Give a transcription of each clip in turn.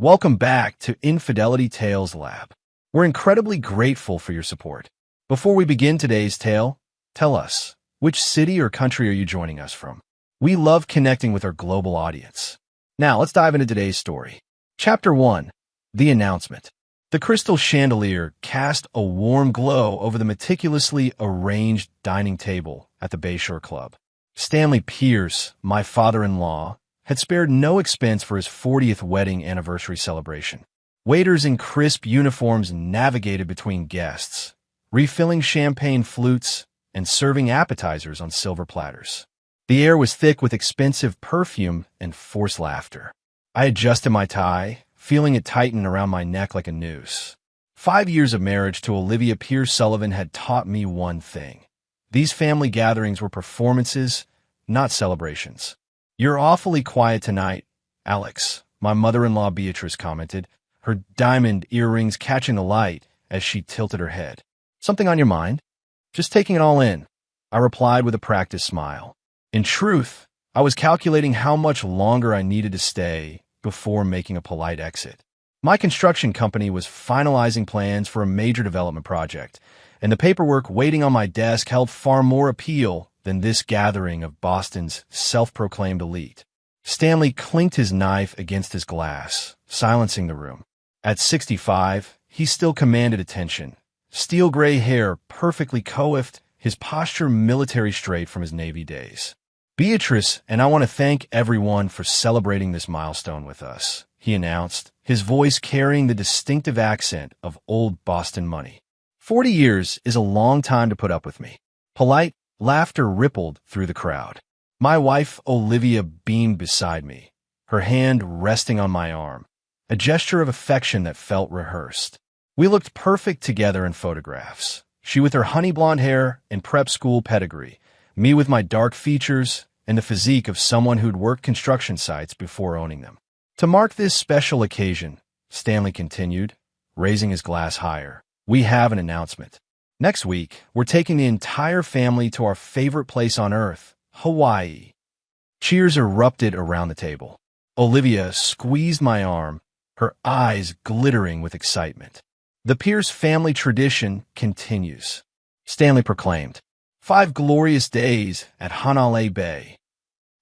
Welcome back to Infidelity Tales Lab. We're incredibly grateful for your support. Before we begin today's tale, tell us, which city or country are you joining us from? We love connecting with our global audience. Now, let's dive into today's story. Chapter 1. The Announcement. The crystal chandelier cast a warm glow over the meticulously arranged dining table at the Bayshore Club. Stanley Pierce, my father-in-law, had spared no expense for his 40th wedding anniversary celebration. Waiters in crisp uniforms navigated between guests, refilling champagne flutes and serving appetizers on silver platters. The air was thick with expensive perfume and forced laughter. I adjusted my tie, feeling it tighten around my neck like a noose. 5 years of marriage to Olivia Pierce Sullivan had taught me one thing. These family gatherings were performances, not celebrations. "You're awfully quiet tonight, Alex," my mother-in-law Beatrice commented, her diamond earrings catching the light as she tilted her head. "Something on your mind?" "Just taking it all in," I replied with a practiced smile. In truth, I was calculating how much longer I needed to stay before making a polite exit. My construction company was finalizing plans for a major development project, and the paperwork waiting on my desk held far more appeal than this gathering of Boston's self-proclaimed elite. Stanley clinked his knife against his glass, silencing the room. At 65, he still commanded attention. Steel gray hair perfectly coiffed, his posture military straight from his Navy days. "Beatrice and I want to thank everyone for celebrating this milestone with us," he announced, his voice carrying the distinctive accent of old Boston money. 40 years is a long time to put up with me." Polite laughter rippled through the crowd. My wife, Olivia, beamed beside me, her hand resting on my arm, a gesture of affection that felt rehearsed. We looked perfect together in photographs, she with her honey blonde hair and prep school pedigree, me with my dark features and the physique of someone who'd worked construction sites before owning them. "To mark this special occasion," Stanley continued, raising his glass higher, "we have an announcement. Next week, we're taking the entire family to our favorite place on Earth, Hawaii." Cheers erupted around the table. Olivia squeezed my arm, her eyes glittering with excitement. "The Pierce family tradition continues," Stanley proclaimed. 5 glorious days at Hanalei Bay."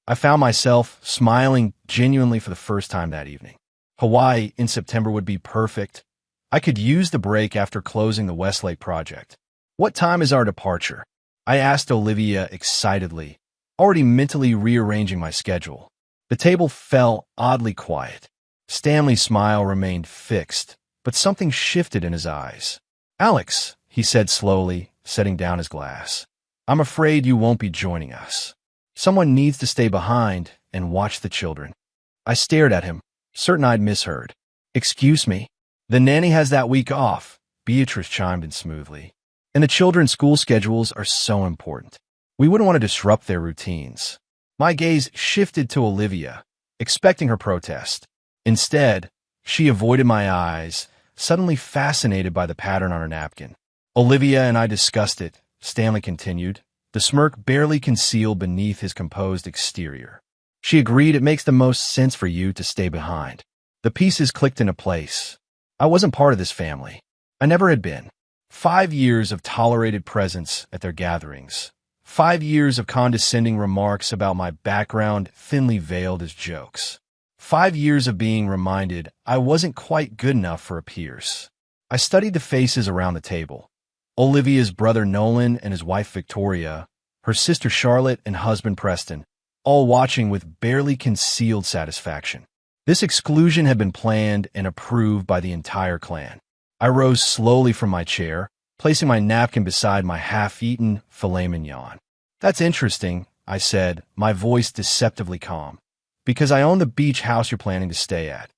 I found myself smiling genuinely for the first time that evening. Hawaii in September would be perfect. I could use the break after closing the Westlake project. "What time is our departure?" I asked Olivia excitedly, already mentally rearranging my schedule. The table fell oddly quiet. Stanley's smile remained fixed, but something shifted in his eyes. "Alex," he said slowly, setting down his glass, "I'm afraid you won't be joining us. Someone needs to stay behind and watch the children." I stared at him, certain I'd misheard. "Excuse me?" "The nanny has that week off," Beatrice chimed in smoothly. "And the children's school schedules are so important. We wouldn't want to disrupt their routines." My gaze shifted to Olivia, expecting her protest. Instead, she avoided my eyes, suddenly fascinated by the pattern on her napkin. "Olivia and I discussed it," Stanley continued, the smirk barely concealed beneath his composed exterior. "She agreed it makes the most sense for you to stay behind." The pieces clicked into place. I wasn't part of this family. I never had been. 5 years of tolerated presence at their gatherings. 5 years of condescending remarks about my background thinly veiled as jokes. 5 years of being reminded I wasn't quite good enough for a Pierce. I studied the faces around the table. Olivia's brother Nolan and his wife Victoria, her sister Charlotte and husband Preston, all watching with barely concealed satisfaction. This exclusion had been planned and approved by the entire clan. I rose slowly from my chair, placing my napkin beside my half-eaten filet mignon. "That's interesting," I said, my voice deceptively calm, "because I own the beach house you're planning to stay at."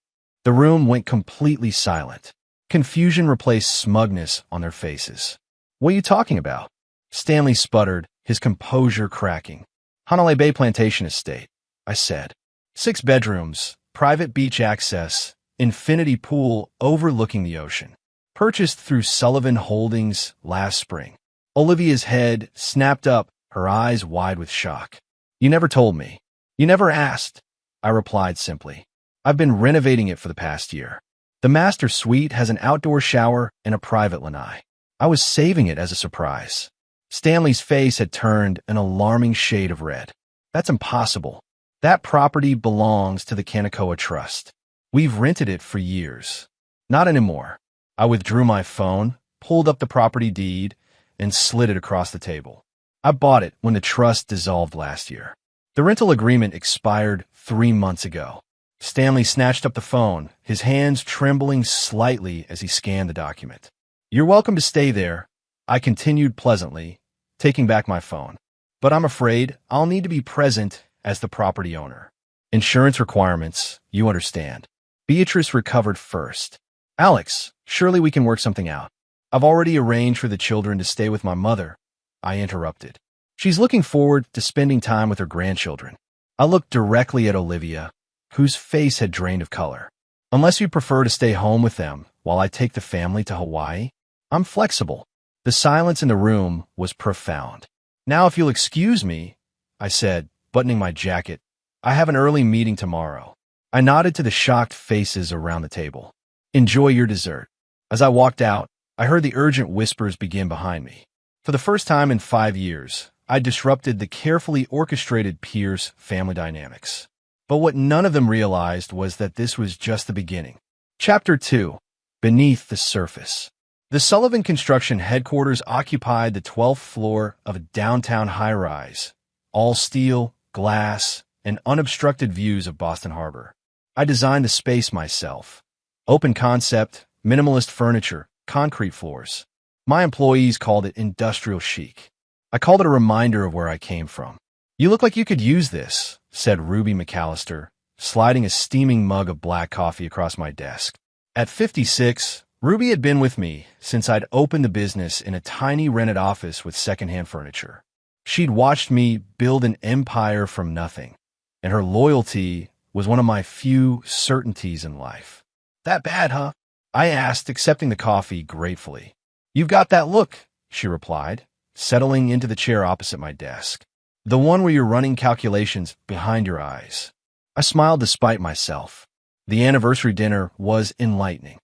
The room went completely silent. Confusion replaced smugness on their faces. "What are you talking about?" Stanley sputtered, his composure cracking. "Hanalei Bay Plantation Estate," I said. 6 bedrooms, private beach access, infinity pool overlooking the ocean. Purchased through Sullivan Holdings last spring. Olivia's head snapped up, her eyes wide with shock. "You never told me. You never asked," I replied simply. I've been renovating it for the past year. The master suite has an outdoor shower and a private lanai. I was saving it as a surprise. Stanley's face had turned an alarming shade of red. That's impossible. That property belongs to the Kanakoa Trust. We've rented it for years. Not anymore. I withdrew my phone, pulled up the property deed, and slid it across the table. I bought it when the trust dissolved last year. The rental agreement expired 3 months ago. Stanley snatched up the phone, his hands trembling slightly as he scanned the document. You're welcome to stay there, I continued pleasantly, taking back my phone. But I'm afraid I'll need to be present as the property owner. Insurance requirements, you understand. Beatrice recovered first. Alex, surely we can work something out. I've already arranged for the children to stay with my mother, I interrupted. She's looking forward to spending time with her grandchildren. I looked directly at Olivia, whose face had drained of color. Unless you prefer to stay home with them while I take the family to Hawaii, I'm flexible. The silence in the room was profound. Now, if you'll excuse me, I said, buttoning my jacket, I have an early meeting tomorrow. I nodded to the shocked faces around the table. Enjoy your dessert. As I walked out, I heard the urgent whispers begin behind me. For the first time in 5 years, I disrupted the carefully orchestrated Pierce family dynamics. But what none of them realized was that this was just the beginning. Chapter 2. Beneath the Surface. The Sullivan Construction headquarters occupied the 12th floor of a downtown high-rise, all steel, glass, and unobstructed views of Boston Harbor. I designed the space myself. Open concept, minimalist furniture, concrete floors. My employees called it industrial chic. I called it a reminder of where I came from. You look like you could use this, said Ruby McAllister, sliding a steaming mug of black coffee across my desk. At 56, Ruby had been with me since I'd opened the business in a tiny rented office with secondhand furniture. She'd watched me build an empire from nothing, and her loyalty was one of my few certainties in life. That bad, huh? I asked, accepting the coffee gratefully. You've got that look, she replied, settling into the chair opposite my desk. The one where you're running calculations behind your eyes. I smiled despite myself. The anniversary dinner was enlightening.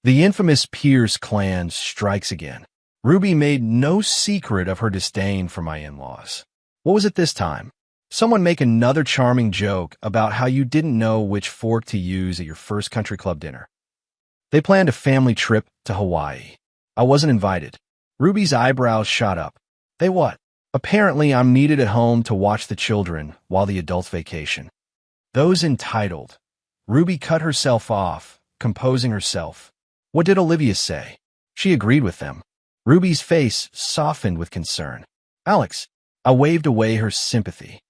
The infamous Pierce clan strikes again. Ruby made no secret of her disdain for my in-laws. What was it this time? Someone make another charming joke about how you didn't know which fork to use at your first country club dinner. They planned a family trip to Hawaii. I wasn't invited. Ruby's eyebrows shot up. They what? Apparently, I'm needed at home to watch the children while the adults vacation. Those entitled. Ruby cut herself off, composing herself. What did Olivia say? She agreed with them. Ruby's face softened with concern. Alex, I waved away her sympathy.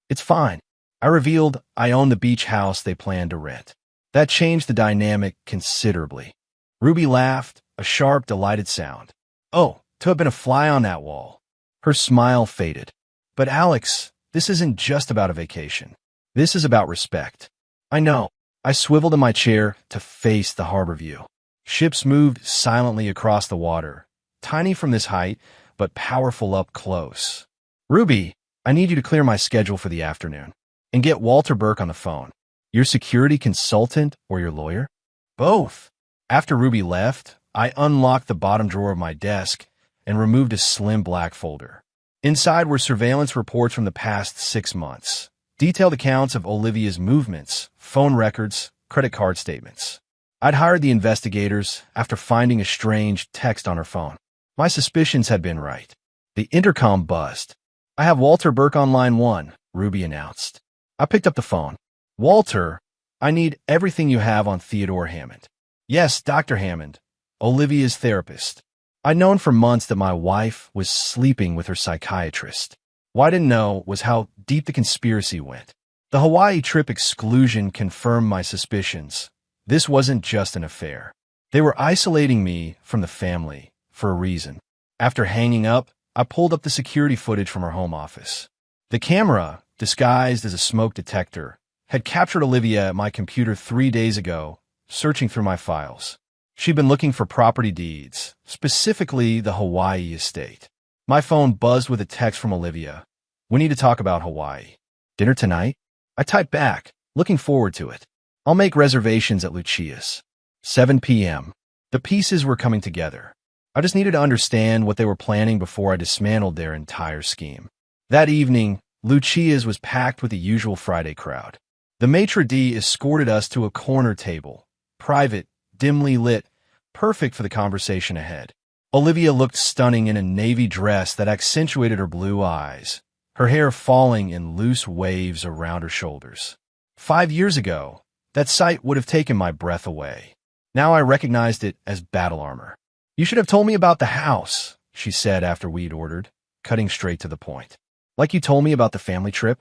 It's fine. I revealed I own the beach house they planned to rent. That changed the dynamic considerably. Ruby laughed, a sharp, delighted sound. Oh, to have been a fly on that wall. Her smile faded. But Alex, this isn't just about a vacation. This is about respect. I know. I swiveled in my chair to face the harbor view. Ships moved silently across the water, tiny from this height, but powerful up close. Ruby, I need you to clear my schedule for the afternoon and get Walter Burke on the phone. Your security consultant or your lawyer? Both. After Ruby left, I unlocked the bottom drawer of my desk and removed a slim black folder. Inside were surveillance reports from the past 6 months, detailed accounts of Olivia's movements, phone records, credit card statements. I'd hired the investigators after finding a strange text on her phone. My suspicions had been right. The intercom buzzed. I have Walter Burke on line 1, Ruby announced. I picked up the phone. Walter, I need everything you have on Theodore Hammond. Yes, Dr. Hammond, Olivia's therapist. I'd known for months that my wife was sleeping with her psychiatrist. What I didn't know was how deep the conspiracy went. The Hawaii trip exclusion confirmed my suspicions. This wasn't just an affair. They were isolating me from the family for a reason. After hanging up, I pulled up the security footage from her home office. The camera, disguised as a smoke detector, had captured Olivia at my computer 3 days ago, searching through my files. She'd been looking for property deeds, specifically the Hawaii estate. My phone buzzed with a text from Olivia. We need to talk about Hawaii. Dinner tonight? I typed back, looking forward to it. I'll make reservations at Lucia's. 7 p.m. The pieces were coming together. I just needed to understand what they were planning before I dismantled their entire scheme. That evening, Lucia's was packed with the usual Friday crowd. The maitre d' escorted us to a corner table, private, dimly lit, perfect for the conversation ahead. Olivia looked stunning in a navy dress that accentuated her blue eyes, her hair falling in loose waves around her shoulders. 5 years ago, that sight would have taken my breath away. Now I recognized it as battle armor. "You should have told me about the house," she said after we'd ordered, cutting straight to the point. "Like you told me about the family trip?"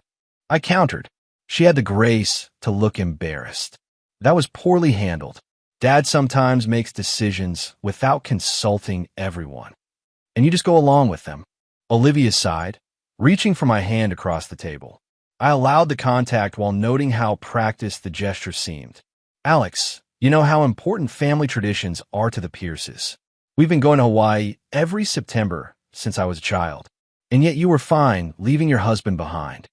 I countered. She had the grace to look embarrassed. "That was poorly handled. Dad sometimes makes decisions without consulting everyone, and you just go along with them." Olivia sighed, reaching for my hand across the table. I allowed the contact while noting how practiced the gesture seemed. "Alex, you know how important family traditions are to the Pierces. We've been going to Hawaii every September since I was a child, and yet you were fine leaving your husband behind."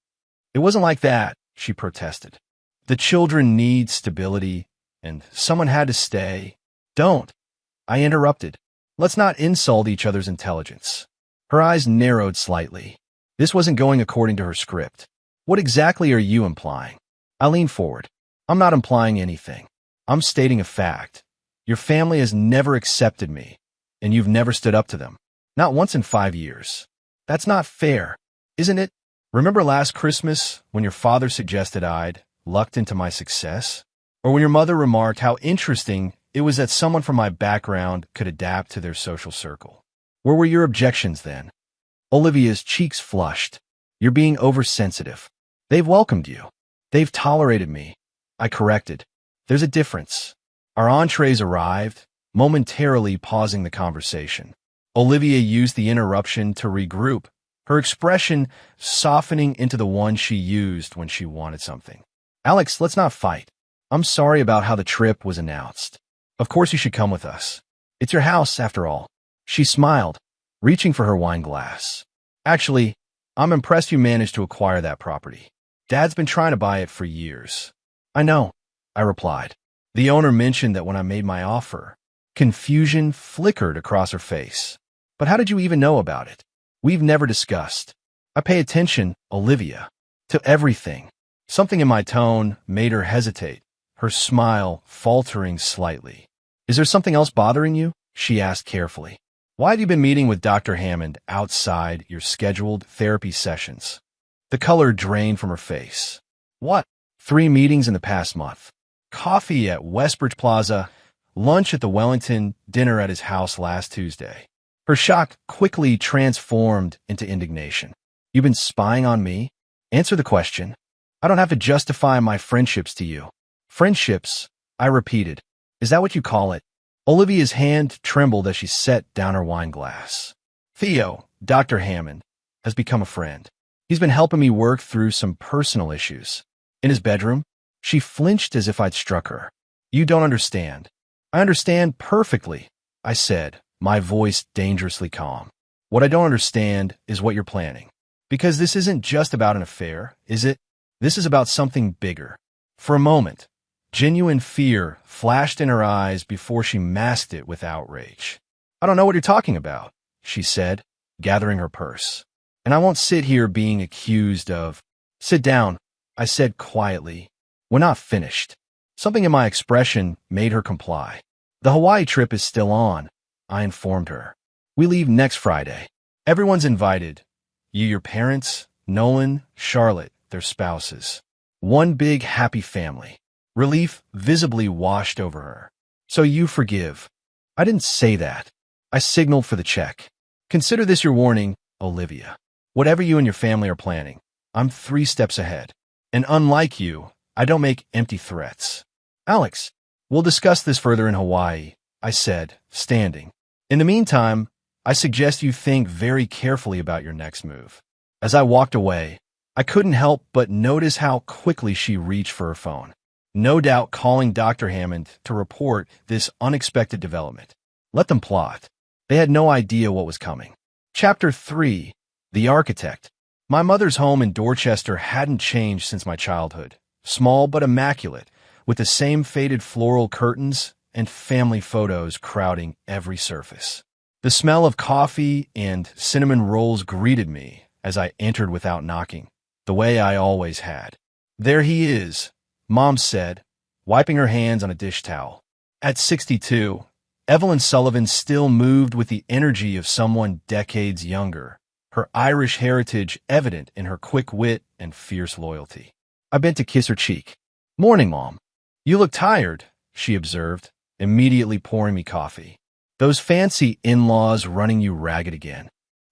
"It wasn't like that," she protested. "The children need stability, and someone had to stay." "Don't," I interrupted. "Let's not insult each other's intelligence." Her eyes narrowed slightly. This wasn't going according to her script. "What exactly are you implying?" I leaned forward. "I'm not implying anything. I'm stating a fact. Your family has never accepted me, and you've never stood up to them. Not once in 5 years. That's not fair, isn't it? Remember last Christmas when your father suggested I'd lucked into my success? Or when your mother remarked how interesting it was that someone from my background could adapt to their social circle? Where were your objections then?" Olivia's cheeks flushed. "You're being oversensitive. They've welcomed you. They've tolerated me." I corrected. "There's a difference." Our entrees arrived, momentarily pausing the conversation. Olivia used the interruption to regroup, her expression softening into the one she used when she wanted something. "Alex, let's not fight. I'm sorry about how the trip was announced. Of course you should come with us. It's your house, after all." She smiled, reaching for her wine glass. "Actually, I'm impressed you managed to acquire that property. Dad's been trying to buy it for years." "I know," I replied. The owner mentioned that when I made my offer. Confusion flickered across her face. "But how did you even know about it?" "We've never discussed." I pay attention, Olivia, to everything. Something in my tone made her hesitate, her smile faltering slightly. "Is there something else bothering you?" she asked carefully. "Why have you been meeting with Dr. Hammond outside your scheduled therapy sessions?" The color drained from her face. "What?" 3 meetings in the past month. Coffee at Westbridge Plaza, lunch at the Wellington, dinner at his house last Tuesday. Her shock quickly transformed into indignation. "You've been spying on me? Answer the question. I don't have to justify my friendships to you." "Friendships," I repeated. "Is that what you call it?" Olivia's hand trembled as she set down her wine glass. "Theo, Dr. Hammond, has become a friend. He's been helping me work through some personal issues." "In his bedroom?" She flinched as if I'd struck her. "You don't understand." "I understand perfectly," I said, my voice dangerously calm. "What I don't understand is what you're planning. Because this isn't just about an affair, is it? This is about something bigger." For a moment, genuine fear flashed in her eyes before she masked it with outrage. "I don't know what you're talking about," she said, gathering her purse. "And I won't sit here being accused of—" "Sit down," I said quietly. "We're not finished." Something in my expression made her comply. "The Hawaii trip is still on," I informed her. "We leave next Friday. Everyone's invited. You, your parents, Nolan, Charlotte, their spouses. One big happy family." Relief visibly washed over her. "So you forgive." I didn't say that. I signaled for the check. "Consider this your warning, Olivia. Whatever you and your family are planning, I'm 3 steps ahead. And unlike you, I don't make empty threats." "Alex, we'll discuss this further in Hawaii," I said, standing. "In the meantime, I suggest you think very carefully about your next move." As I walked away, I couldn't help but notice how quickly she reached for her phone. No doubt calling Dr. Hammond to report this unexpected development. Let them plot. They had no idea what was coming. Chapter 3. The Architect. My mother's home in Dorchester hadn't changed since my childhood. Small but immaculate, with the same faded floral curtains and family photos crowding every surface. The smell of coffee and cinnamon rolls greeted me as I entered without knocking, the way I always had. "There he is," Mom said, wiping her hands on a dish towel. At 62, Evelyn Sullivan still moved with the energy of someone decades younger, her Irish heritage evident in her quick wit and fierce loyalty. I bent to kiss her cheek. "Morning, Mom. You look tired," she observed, immediately pouring me coffee. "Those fancy in-laws running you ragged again."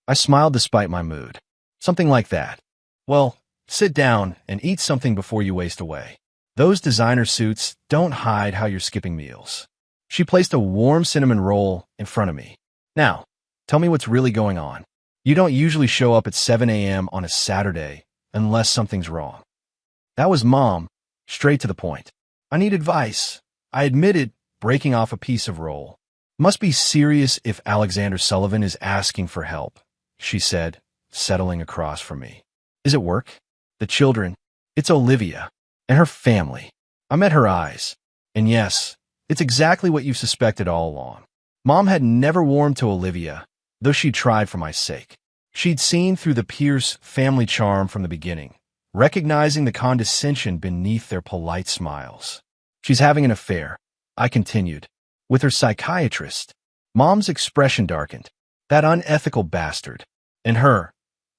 I smiled despite my mood. "Something like that." "Well, sit down and eat something before you waste away. Those designer suits don't hide how you're skipping meals." She placed a warm cinnamon roll in front of me. "Now, tell me what's really going on. You don't usually show up at 7 a.m. on a Saturday unless something's wrong." That was Mom, straight to the point. "I need advice," I admitted, breaking off a piece of roll. "Must be serious if Alexander Sullivan is asking for help," she said, settling across from me. "Is it work? The children? It's Olivia. And her family." I met her eyes. And yes, it's exactly what you've suspected all along. Mom had never warmed to Olivia, though she'd tried for my sake. She'd seen through the Pierce family charm from the beginning, recognizing the condescension beneath their polite smiles. "She's having an affair," I continued, "with her psychiatrist." Mom's expression darkened. "That unethical bastard. And her.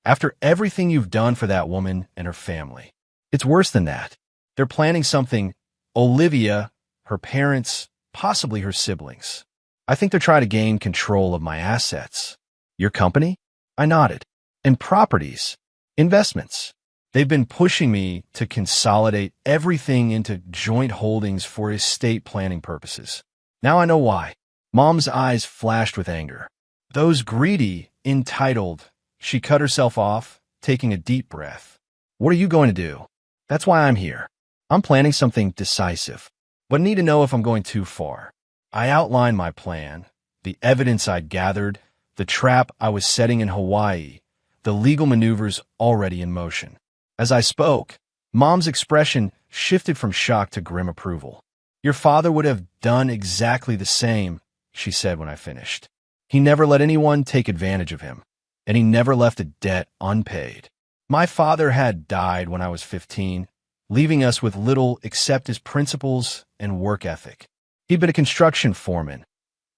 After everything you've done for that woman and her family. It's worse than that. They're planning something. Olivia, her parents, possibly her siblings. I think they're trying to gain control of my assets." "Your company?" I nodded. "And properties. Investments. They've been pushing me to consolidate everything into joint holdings for estate planning purposes. Now I know why." Mom's eyes flashed with anger. "Those greedy, entitled..." She cut herself off, taking a deep breath. "What are you going to do?" "That's why I'm here. I'm planning something decisive, but need to know if I'm going too far." I outlined my plan, the evidence I'd gathered, the trap I was setting in Hawaii, the legal maneuvers already in motion. As I spoke, Mom's expression shifted from shock to grim approval. "Your father would have done exactly the same," she said when I finished. "He never let anyone take advantage of him, and he never left a debt unpaid. My father had died when I was 15, leaving us with little except his principles and work ethic. He'd been a construction foreman,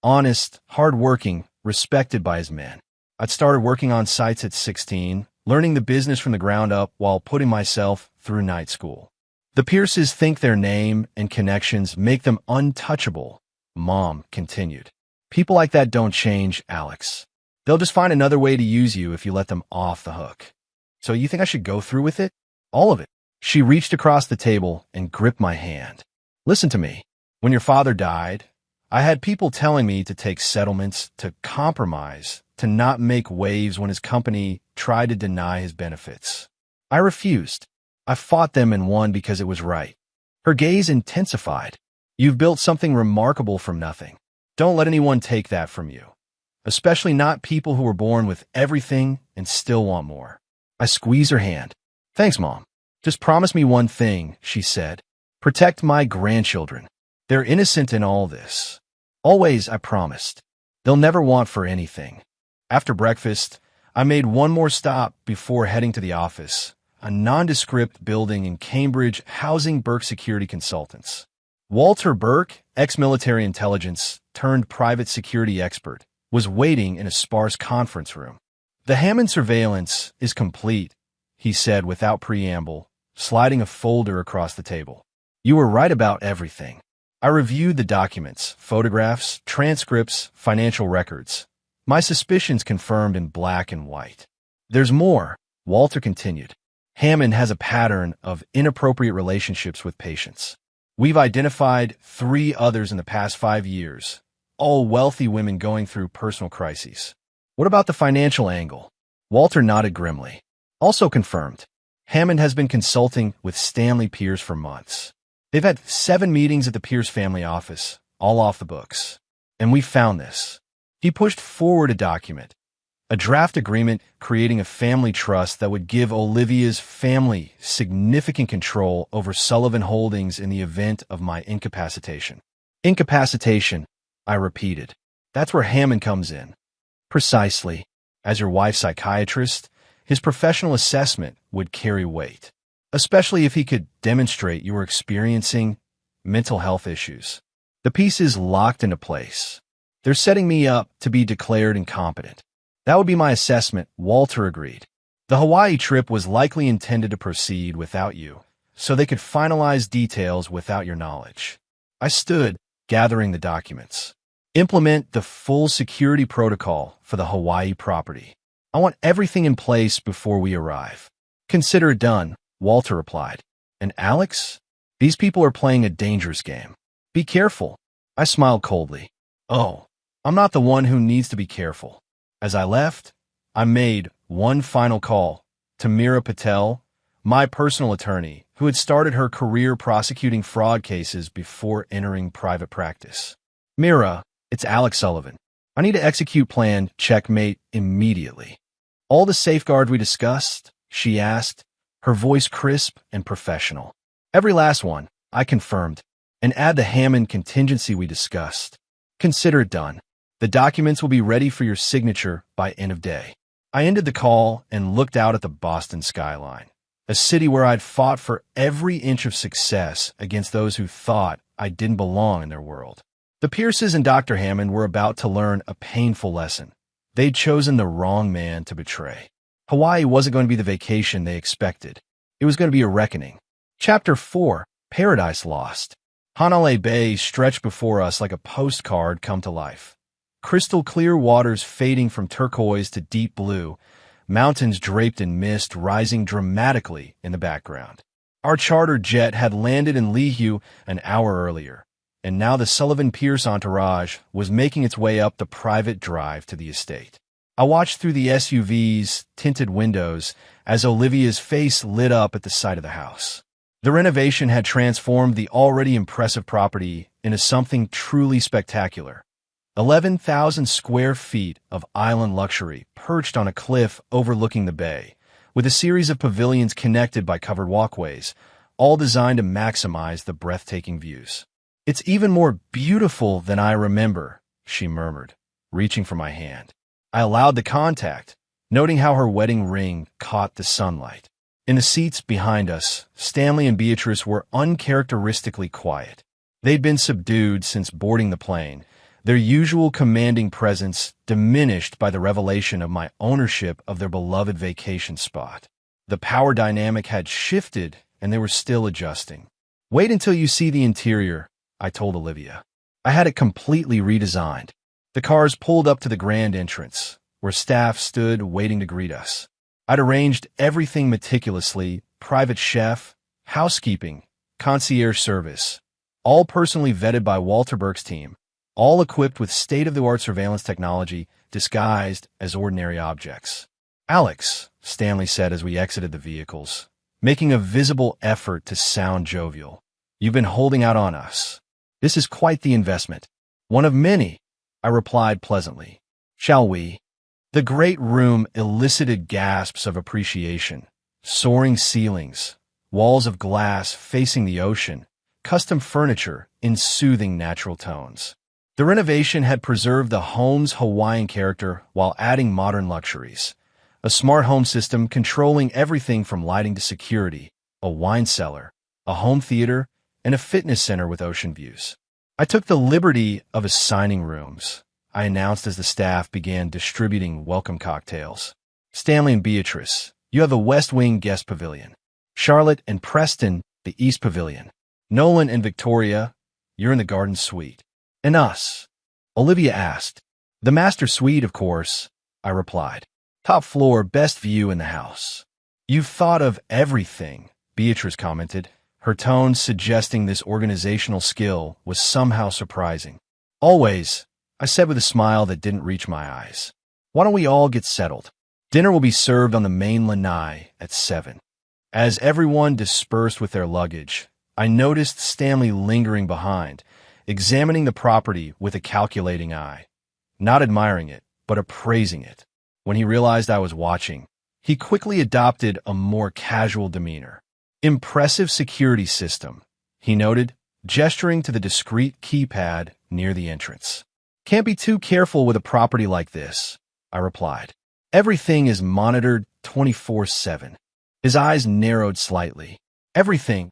honest, hard-working, respected by his men. I'd started working on sites at 16, learning the business from the ground up while putting myself through night school. The Pierces think their name and connections make them untouchable," Mom continued. "People like that don't change, Alex. They'll just find another way to use you if you let them off the hook. So you think I should go through with it? All of it?" She reached across the table and gripped my hand. "Listen to me. When your father died, I had people telling me to take settlements, to compromise, to not make waves when his company tried to deny his benefits. I refused. I fought them and won because it was right." Her gaze intensified. "You've built something remarkable from nothing. Don't let anyone take that from you. Especially not people who were born with everything and still want more." I squeezed her hand. "Thanks, Mom. Just promise me one thing," she said. "Protect my grandchildren. They're innocent in all this." "Always," I promised. "They'll never want for anything." After breakfast, I made one more stop before heading to the office, a nondescript building in Cambridge housing Burke Security Consultants. Walter Burke, ex-military intelligence turned private security expert, was waiting in a sparse conference room. "The Hammond surveillance is complete," he said without preamble, sliding a folder across the table. "You were right about everything. I reviewed the documents, photographs, transcripts, financial records. My suspicions confirmed in black and white." "There's more," Walter continued. "Hammond has a pattern of inappropriate relationships with patients. We've identified 3 others in the past 5 years, all wealthy women going through personal crises." "What about the financial angle?" Walter nodded grimly. "Also confirmed. Hammond has been consulting with Stanley Pierce for months. They've had 7 meetings at the Pierce family office, all off the books. And we found this." He pushed forward a document, A draft agreement creating a family trust that would give Olivia's family significant control over Sullivan Holdings in the event of my incapacitation. Incapacitation, I repeated. That's where Hammond comes in. Precisely. As your wife's psychiatrist, his professional assessment would carry weight, especially if he could demonstrate you were experiencing mental health issues. The piece is locked into place. They're setting me up to be declared incompetent. That would be my assessment, Walter agreed. The Hawaii trip was likely intended to proceed without you, so they could finalize details without your knowledge. I stood, gathering the documents. Implement the full security protocol for the Hawaii property. I want everything in place before we arrive. Consider it done, Walter replied. And Alex? These people are playing a dangerous game. Be careful. I smiled coldly. Oh, I'm not the one who needs to be careful. As I left, I made one final call to Meera Patel, my personal attorney, who had started her career prosecuting fraud cases before entering private practice. Meera, it's Alex Sullivan. I need to execute plan checkmate immediately. All the safeguards we discussed, she asked, her voice crisp and professional. Every last one, I confirmed, and add the Hammond contingency we discussed. Consider it done. The documents will be ready for your signature by end of day. I ended the call and looked out at the Boston skyline, a city where I'd fought for every inch of success against those who thought I didn't belong in their world. The Pierces and Dr. Hammond were about to learn a painful lesson. They'd chosen the wrong man to betray. Hawaii wasn't going to be the vacation they expected. It was going to be a reckoning. Chapter 4, Paradise Lost. Hanalei Bay stretched before us like a postcard come to life. Crystal clear waters fading from turquoise to deep blue, mountains draped in mist rising dramatically in the background. Our charter jet had landed in Lihue an hour earlier, and now the Sullivan Pierce entourage was making its way up the private drive to the estate. I watched through the SUV's tinted windows as Olivia's face lit up at the sight of the house. The renovation had transformed the already impressive property into something truly spectacular. 11,000 square feet of island luxury perched on a cliff overlooking the bay, with a series of pavilions connected by covered walkways, all designed to maximize the breathtaking views. It's even more beautiful than I remember, she murmured, reaching for my hand. I allowed the contact, noting how her wedding ring caught the sunlight. In the seats behind us, Stanley and Beatrice were uncharacteristically quiet. They'd been subdued since boarding the plane, their usual commanding presence diminished by the revelation of my ownership of their beloved vacation spot. The power dynamic had shifted, and they were still adjusting. Wait until you see the interior, I told Olivia. I had it completely redesigned. The cars pulled up to the grand entrance, where staff stood waiting to greet us. I'd arranged everything meticulously, private chef, housekeeping, concierge service, all personally vetted by Walter Burke's team, all equipped with state-of-the-art surveillance technology disguised as ordinary objects. Alex, Stanley said as we exited the vehicles, making a visible effort to sound jovial. You've been holding out on us. This is quite the investment. One of many, I replied pleasantly. Shall we? The great room elicited gasps of appreciation. Soaring ceilings, walls of glass facing the ocean, custom furniture in soothing natural tones. The renovation had preserved the home's Hawaiian character while adding modern luxuries. A smart home system controlling everything from lighting to security, a wine cellar, a home theater, and a fitness center with ocean views. I took the liberty of assigning rooms, I announced as the staff began distributing welcome cocktails. Stanley and Beatrice, you have the West Wing guest pavilion. Charlotte and Preston, the East Pavilion. Nolan and Victoria, you're in the garden suite. And us? Olivia asked. The master suite, of course, I replied. Top floor, best view in the house. You've thought of everything, Beatrice commented, her tone suggesting this organizational skill was somehow surprising. Always, I said with a smile that didn't reach my eyes. Why don't we all get settled? Dinner will be served on the main lanai at 7. As everyone dispersed with their luggage, I noticed Stanley lingering behind, examining the property with a calculating eye. Not admiring it, but appraising it. When he realized I was watching, he quickly adopted a more casual demeanor. Impressive security system, he noted, gesturing to the discreet keypad near the entrance. Can't be too careful with a property like this, I replied. Everything is monitored 24/7. His eyes narrowed slightly. Everything,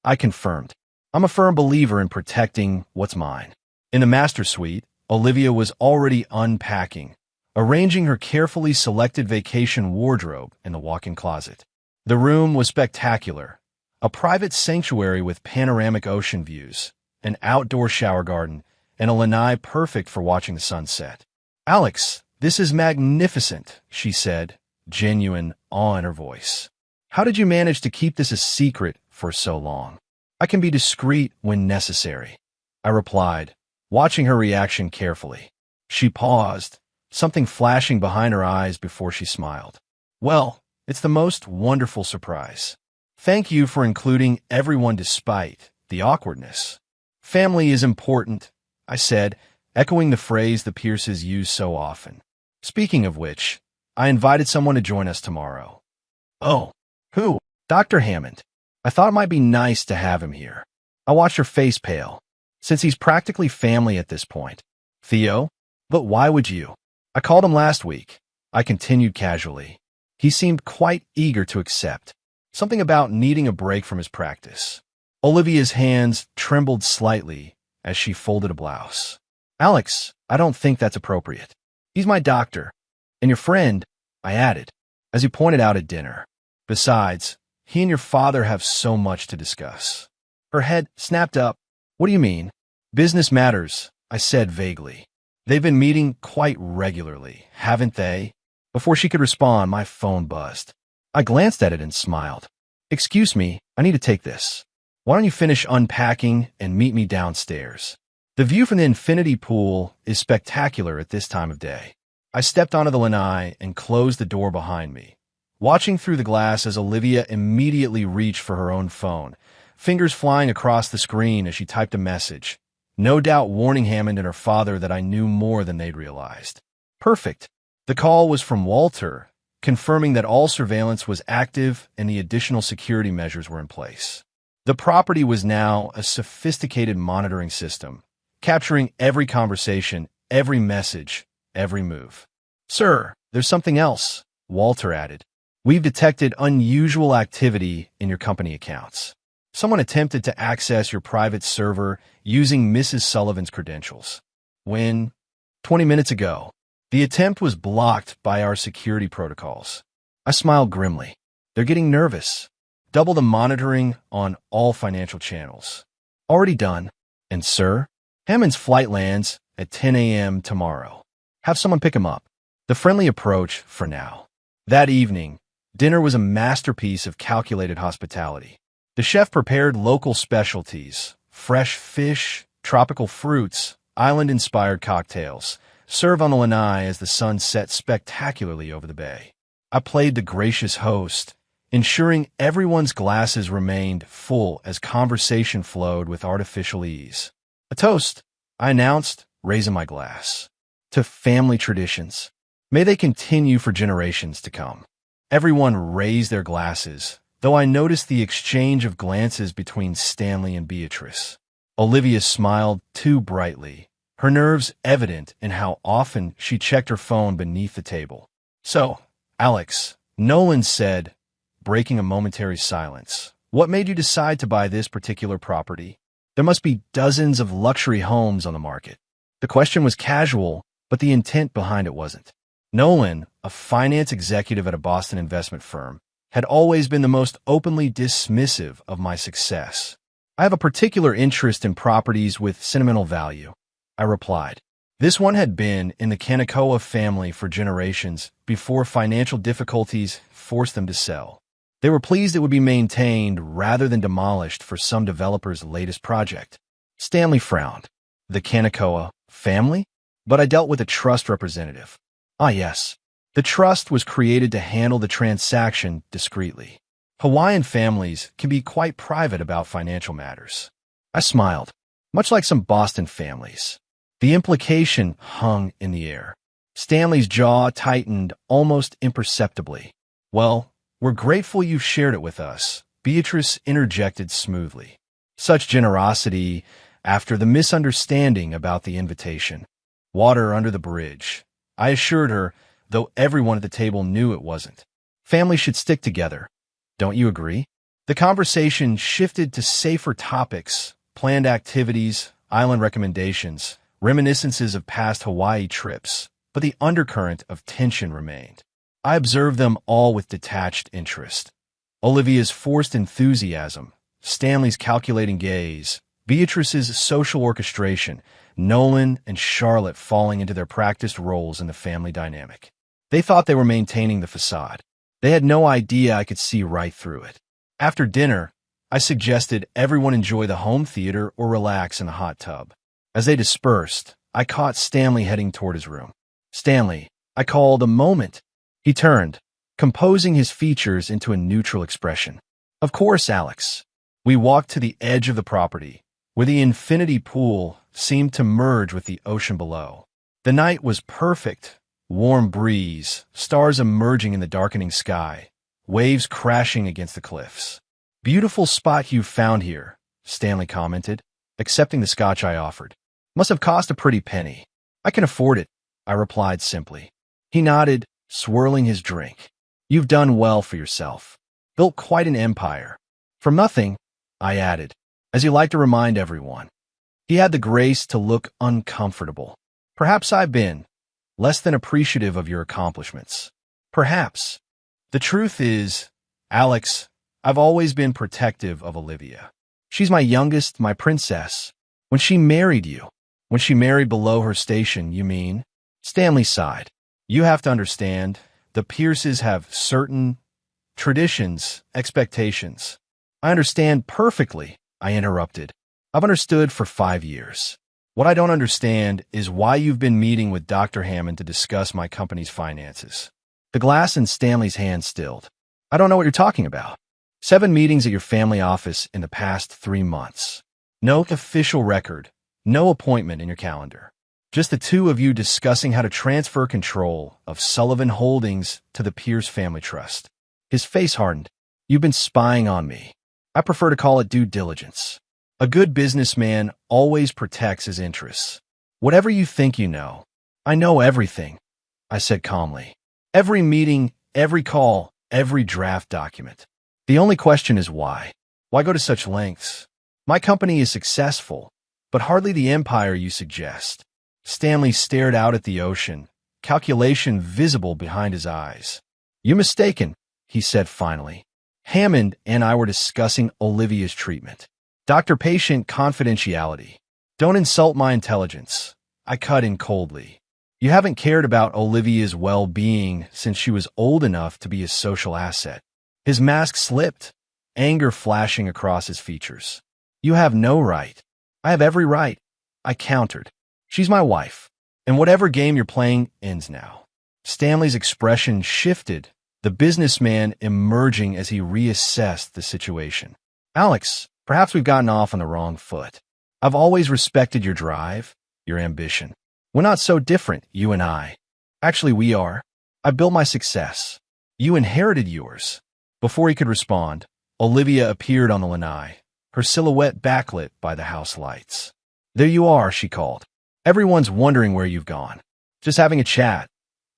I confirmed. I'm a firm believer in protecting what's mine. In the master suite, Olivia was already unpacking, arranging her carefully selected vacation wardrobe in the walk-in closet. The room was spectacular, a private sanctuary with panoramic ocean views, an outdoor shower garden, and a lanai perfect for watching the sunset. Alex, this is magnificent, she said, genuine awe in her voice. How did you manage to keep this a secret for so long? I can be discreet when necessary, I replied, watching her reaction carefully. She paused, something flashing behind her eyes before she smiled. Well, it's the most wonderful surprise. Thank you for including everyone despite the awkwardness. Family is important, I said, echoing the phrase the Pierces use so often. Speaking of which, I invited someone to join us tomorrow. Oh, who? Dr. Hammond. I thought it might be nice to have him here. I watched her face pale, since he's practically family at this point. Theo? But why would you? I called him last week, I continued casually. He seemed quite eager to accept, something about needing a break from his practice. Olivia's hands trembled slightly as she folded a blouse. Alex, I don't think that's appropriate. He's my doctor. And your friend, I added, as he pointed out at dinner. Besides, he and your father have so much to discuss. Her head snapped up. What do you mean? Business matters, I said vaguely. They've been meeting quite regularly, haven't they? Before she could respond, my phone buzzed. I glanced at it and smiled. Excuse me, I need to take this. Why don't you finish unpacking and meet me downstairs? The view from the infinity pool is spectacular at this time of day. I stepped onto the lanai and closed the door behind me, watching through the glass as Olivia immediately reached for her own phone, fingers flying across the screen as she typed a message, no doubt warning Hammond and her father that I knew more than they'd realized. Perfect. The call was from Walter, confirming that all surveillance was active and the additional security measures were in place. The property was now a sophisticated monitoring system, capturing every conversation, every message, every move. Sir, there's something else, Walter added. We've detected unusual activity in your company accounts. Someone attempted to access your private server using Mrs. Sullivan's credentials. When? 20 minutes ago. The attempt was blocked by our security protocols. I smiled grimly. They're getting nervous. Double the monitoring on all financial channels. Already done. And sir, Hammond's flight lands at 10 a.m. tomorrow. Have someone pick him up. The friendly approach for now. That evening, dinner was a masterpiece of calculated hospitality. The chef prepared local specialties, fresh fish, tropical fruits, island-inspired cocktails, served on the lanai as the sun set spectacularly over the bay. I played the gracious host, ensuring everyone's glasses remained full as conversation flowed with artificial ease. A toast, I announced, raising my glass. To family traditions. May they continue for generations to come. Everyone raised their glasses, though I noticed the exchange of glances between Stanley and Beatrice. Olivia smiled too brightly, her nerves evident in how often she checked her phone beneath the table. So, Alex, Nolan said, breaking a momentary silence, what made you decide to buy this particular property? There must be dozens of luxury homes on the market. The question was casual, but the intent behind it wasn't. Nolan, a finance executive at a Boston investment firm, had always been the most openly dismissive of my success. I have a particular interest in properties with sentimental value, I replied. This one had been in the Kanakawa family for generations before financial difficulties forced them to sell. They were pleased it would be maintained rather than demolished for some developer's latest project. Stanley frowned. The Kanakawa family? But I dealt with a trust representative. Ah, yes. The trust was created to handle the transaction discreetly. Hawaiian families can be quite private about financial matters. I smiled, much like some Boston families. The implication hung in the air. Stanley's jaw tightened almost imperceptibly. Well, we're grateful you've shared it with us, Beatrice interjected smoothly. Such generosity after the misunderstanding about the invitation. Water under the bridge, I assured her, though everyone at the table knew it wasn't. Families should stick together. Don't you agree? The conversation shifted to safer topics, planned activities, island recommendations, reminiscences of past Hawaii trips, but the undercurrent of tension remained. I observed them all with detached interest. Olivia's forced enthusiasm, Stanley's calculating gaze, Beatrice's social orchestration, Nolan and Charlotte falling into their practiced roles in the family dynamic. They thought they were maintaining the facade. They had no idea I could see right through it. After dinner, I suggested everyone enjoy the home theater or relax in the hot tub. As they dispersed, I caught Stanley heading toward his room. "Stanley," I called a moment. He turned, composing his features into a neutral expression. "Of course, Alex." We walked to the edge of the property, where the infinity pool seemed to merge with the ocean below. The night was perfect, warm breeze, stars emerging in the darkening sky, waves crashing against the cliffs. "Beautiful spot you've found here," Stanley commented, accepting the scotch I offered. "Must have cost a pretty penny." "I can afford it," I replied simply. He nodded, swirling his drink. "You've done well for yourself. Built quite an empire." "From nothing," I added, as he liked to remind everyone. He had the grace to look uncomfortable. "Perhaps I've been less than appreciative of your accomplishments. Perhaps. The truth is, Alex, I've always been protective of Olivia. She's my youngest, my princess. When she married you, when she married below her station, you mean?" Stanley sighed. "You have to understand, the Pierces have certain traditions, expectations." "I understand perfectly," I interrupted. "I've understood for 5 years. What I don't understand is why you've been meeting with Dr. Hammond to discuss my company's finances." The glass in Stanley's hand stilled. "I don't know what you're talking about." 7 meetings at your family office in the past 3 months. No official record, no appointment in your calendar. Just the two of you discussing how to transfer control of Sullivan Holdings to the Pierce Family Trust. His face hardened. "You've been spying on me. I prefer to call it due diligence. A good businessman always protects his interests. Whatever you think you know, I know everything," I said calmly. "Every meeting, every call, every draft document. The only question is why. Why go to such lengths? My company is successful, but hardly the empire you suggest." Stanley stared out at the ocean, calculation visible behind his eyes. "You're mistaken," he said finally. "Hammond and I were discussing Olivia's treatment. Doctor-patient confidentiality. Don't insult my intelligence," I cut in coldly. "You haven't cared about Olivia's well-being since she was old enough to be a social asset." His mask slipped, anger flashing across his features. "You have no right." "I have every right," I countered. "She's my wife, and whatever game you're playing ends now." Stanley's expression shifted, the businessman emerging as he reassessed the situation. "Alex, perhaps we've gotten off on the wrong foot. I've always respected your drive, your ambition. We're not so different, you and I. Actually, we are. I built my success. You inherited yours." Before he could respond, Olivia appeared on the lanai, her silhouette backlit by the house lights. "There you are," she called. "Everyone's wondering where you've gone." "Just having a chat,"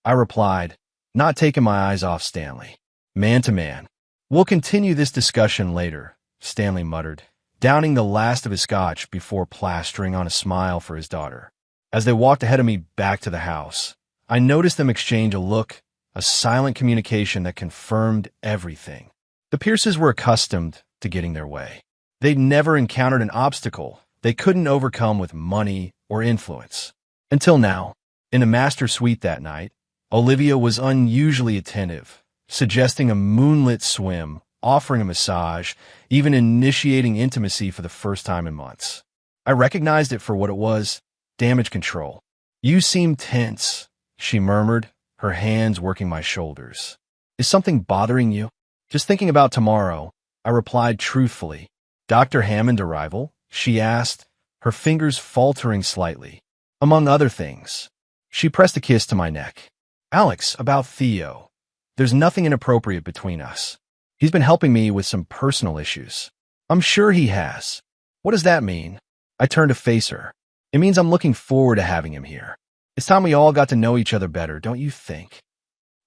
I replied, not taking my eyes off Stanley. Man to man. "We'll continue this discussion later," Stanley muttered, downing the last of his scotch before plastering on a smile for his daughter. As they walked ahead of me back to the house, I noticed them exchange a look, a silent communication that confirmed everything. The Pierces were accustomed to getting their way. They'd never encountered an obstacle they couldn't overcome with money or influence. Until now, in the master suite that night, Olivia was unusually attentive, suggesting a moonlit swim, offering a massage, even initiating intimacy for the first time in months. I recognized it for what it was, damage control. "You seem tense," she murmured, her hands working my shoulders. "Is something bothering you?" "Just thinking about tomorrow," I replied truthfully. "Dr. Hammond arrival?" she asked, her fingers faltering slightly. "Among other things." She pressed a kiss to my neck. Alex, about Theo. There's nothing inappropriate between us. He's been helping me with some personal issues. I'm sure he has. What does that mean? I turned to face her. It means I'm looking forward to having him here. It's time we all got to know each other better, don't you think?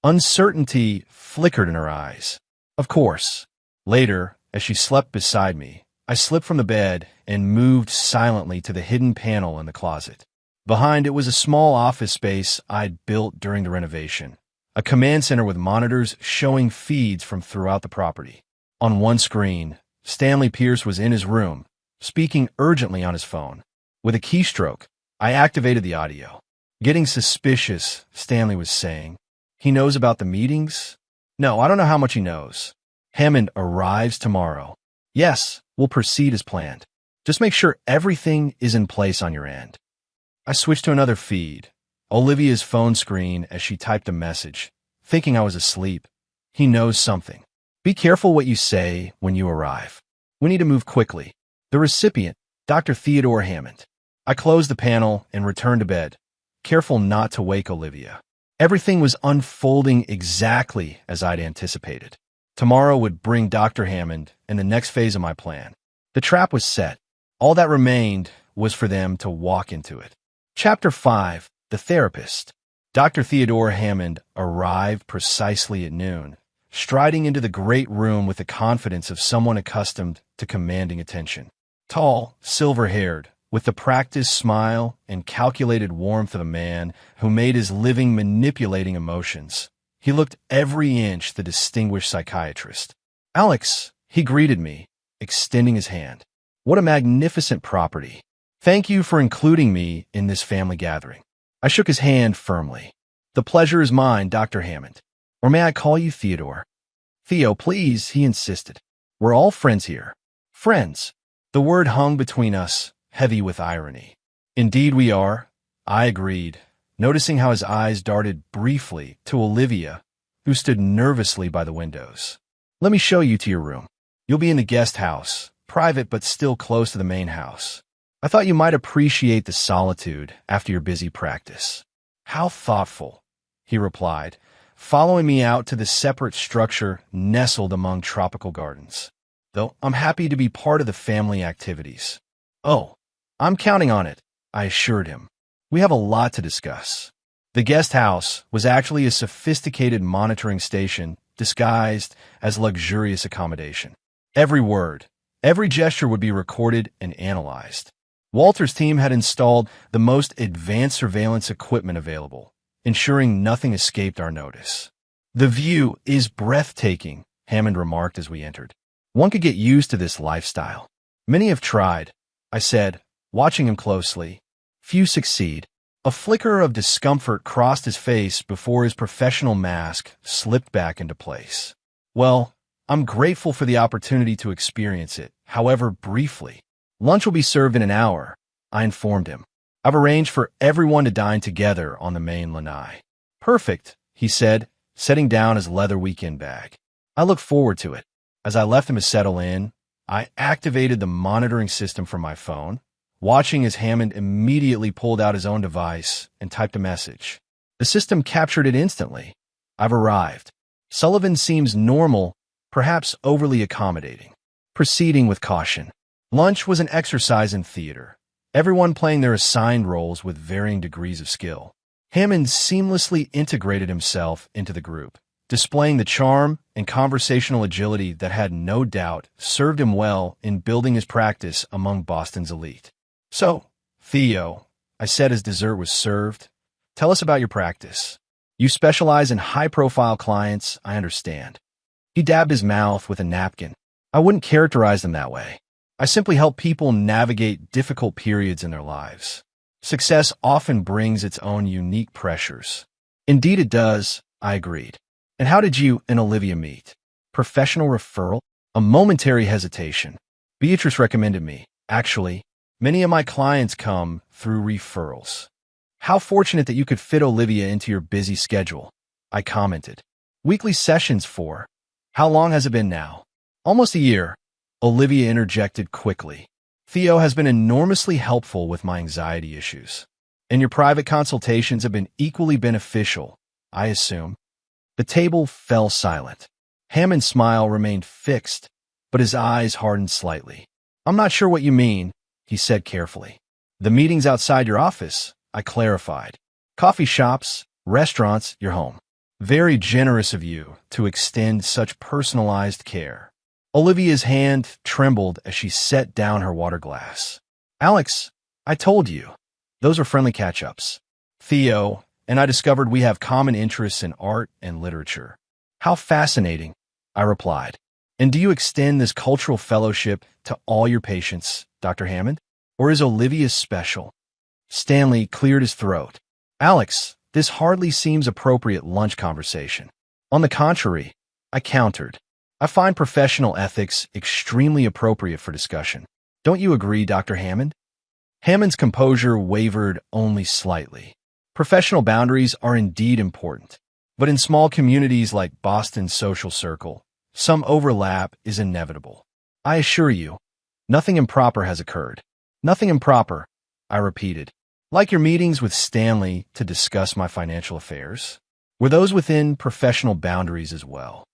Uncertainty flickered in her eyes. Of course. Later, as she slept beside me, I slipped from the bed and moved silently to the hidden panel in the closet. Behind it was a small office space I'd built during the renovation, a command center with monitors showing feeds from throughout the property. On one screen, Stanley Pierce was in his room, speaking urgently on his phone. With a keystroke, I activated the audio. Getting suspicious, Stanley was saying. He knows about the meetings? No, I don't know how much he knows. Hammond arrives tomorrow. Yes, we'll proceed as planned. Just make sure everything is in place on your end. I switched to another feed, Olivia's phone screen as she typed a message, thinking I was asleep. He knows something. Be careful what you say when you arrive. We need to move quickly. The recipient, Dr. Theodore Hammond. I closed the panel and returned to bed, careful not to wake Olivia. Everything was unfolding exactly as I'd anticipated. Tomorrow would bring Dr. Hammond and the next phase of my plan. The trap was set. All that remained was for them to walk into it. Chapter 5. The Therapist. Dr. Theodore Hammond arrived precisely at noon, striding into the great room with the confidence of someone accustomed to commanding attention. Tall, silver-haired, with the practiced smile and calculated warmth of a man who made his living manipulating emotions, he looked every inch the distinguished psychiatrist. Alex, he greeted me, extending his hand. What a magnificent property. Thank you for including me in this family gathering. I shook his hand firmly. The pleasure is mine, Dr. Hammond. Or may I call you Theodore? Theo, please, he insisted. We're all friends here. Friends. The word hung between us, heavy with irony. Indeed we are, I agreed, noticing how his eyes darted briefly to Olivia, who stood nervously by the windows. Let me show you to your room. You'll be in the guest house, private but still close to the main house. I thought you might appreciate the solitude after your busy practice. How thoughtful, he replied, following me out to the separate structure nestled among tropical gardens. Though I'm happy to be part of the family activities. Oh, I'm counting on it, I assured him. We have a lot to discuss. The guest house was actually a sophisticated monitoring station disguised as luxurious accommodation. Every word, every gesture would be recorded and analyzed. Walter's team had installed the most advanced surveillance equipment available, ensuring nothing escaped our notice. The view is breathtaking, Hammond remarked as we entered. One could get used to this lifestyle. Many have tried, I said, watching him closely. Few succeed. A flicker of discomfort crossed his face before his professional mask slipped back into place. Well, I'm grateful for the opportunity to experience it, however briefly. Lunch will be served in an hour, I informed him. I've arranged for everyone to dine together on the main lanai. Perfect, he said, setting down his leather weekend bag. I look forward to it. As I left him to settle in, I activated the monitoring system from my phone, watching as Hammond immediately pulled out his own device and typed a message. The system captured it instantly. I've arrived. Sullivan seems normal, perhaps overly accommodating. Proceeding with caution. Lunch was an exercise in theater, everyone playing their assigned roles with varying degrees of skill. Hammond seamlessly integrated himself into the group, displaying the charm and conversational agility that had no doubt served him well in building his practice among Boston's elite. So, Theo, I said as dessert was served, tell us about your practice. You specialize in high-profile clients, I understand. He dabbed his mouth with a napkin. I wouldn't characterize them that way. I simply help people navigate difficult periods in their lives. Success often brings its own unique pressures. Indeed it does, I agreed. And how did you and Olivia meet? Professional referral? A momentary hesitation. Beatrice recommended me. Actually, many of my clients come through referrals. How fortunate that you could fit Olivia into your busy schedule, I commented. Weekly sessions for. How long has it been now? Almost a year. Olivia interjected quickly. Theo has been enormously helpful with my anxiety issues. And your private consultations have been equally beneficial, I assume. The table fell silent. Hammond's smile remained fixed, but his eyes hardened slightly. I'm not sure what you mean, he said carefully. The meetings outside your office, I clarified. Coffee shops, restaurants, your home. Very generous of you to extend such personalized care. Olivia's hand trembled as she set down her water glass. Alex, I told you. Those were friendly catch-ups. Theo and I discovered we have common interests in art and literature. How fascinating, I replied. And do you extend this cultural fellowship to all your patients, Dr. Hammond? Or is Olivia special? Stanley cleared his throat. Alex, this hardly seems appropriate lunch conversation. On the contrary, I countered. I find professional ethics extremely appropriate for discussion. Don't you agree, Dr. Hammond? Hammond's composure wavered only slightly. Professional boundaries are indeed important, but in small communities like Boston's social circle, some overlap is inevitable. I assure you, nothing improper has occurred. Nothing improper, I repeated. Like your meetings with Stanley to discuss my financial affairs? Were those within professional boundaries as well?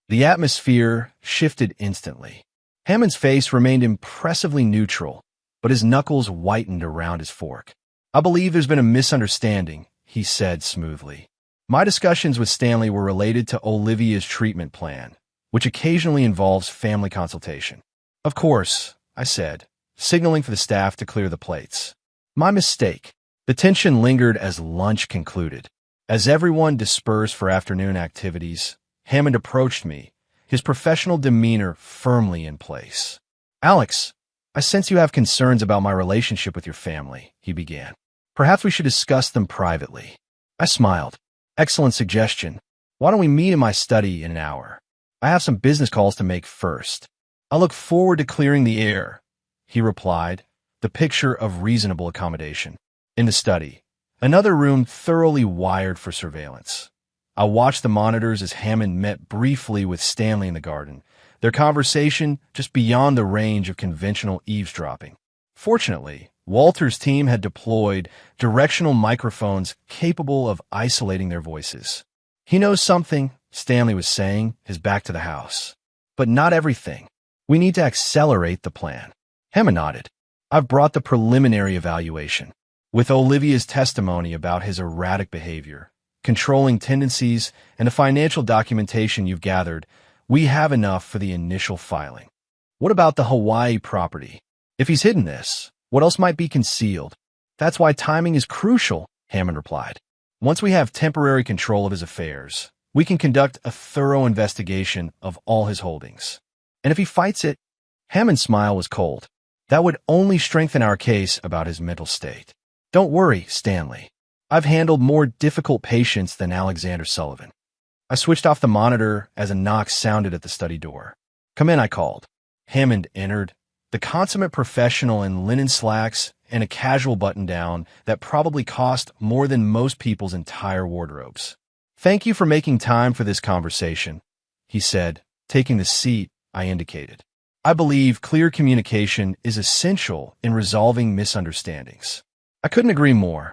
The atmosphere shifted instantly. Hammond's face remained impressively neutral, but his knuckles whitened around his fork. I believe there's been a misunderstanding, he said smoothly. My discussions with Stanley were related to Olivia's treatment plan, which occasionally involves family consultation. Of course, I said, signaling for the staff to clear the plates. My mistake. The tension lingered as lunch concluded. As everyone dispersed for afternoon activities, Hammond approached me, his professional demeanor firmly in place. Alex, I sense you have concerns about my relationship with your family, he began. Perhaps we should discuss them privately. I smiled. Excellent suggestion. Why don't we meet in my study in an hour? I have some business calls to make first. I look forward to clearing the air, he replied, the picture of reasonable accommodation. In the study, another room thoroughly wired for surveillance. I watched the monitors as Hammond met briefly with Stanley in the garden, their conversation just beyond the range of conventional eavesdropping. Fortunately, Walter's team had deployed directional microphones capable of isolating their voices. He knows something, Stanley was saying, his back to the house. But not everything. We need to accelerate the plan. Hammond nodded. I've brought the preliminary evaluation. With Olivia's testimony about his erratic behavior, controlling tendencies, and the financial documentation you've gathered, we have enough for the initial filing. What about the Hawaii property? If he's hidden this, what else might be concealed? That's why timing is crucial, Hammond replied. Once we have temporary control of his affairs, we can conduct a thorough investigation of all his holdings. And if he fights it, Hammond's smile was cold. That would only strengthen our case about his mental state. Don't worry, Stanley. I've handled more difficult patients than Alexander Sullivan. I switched off the monitor as a knock sounded at the study door. Come in, I called. Hammond entered, the consummate professional in linen slacks and a casual button-down that probably cost more than most people's entire wardrobes. Thank you for making time for this conversation, he said, taking the seat I indicated. I believe clear communication is essential in resolving misunderstandings. I couldn't agree more,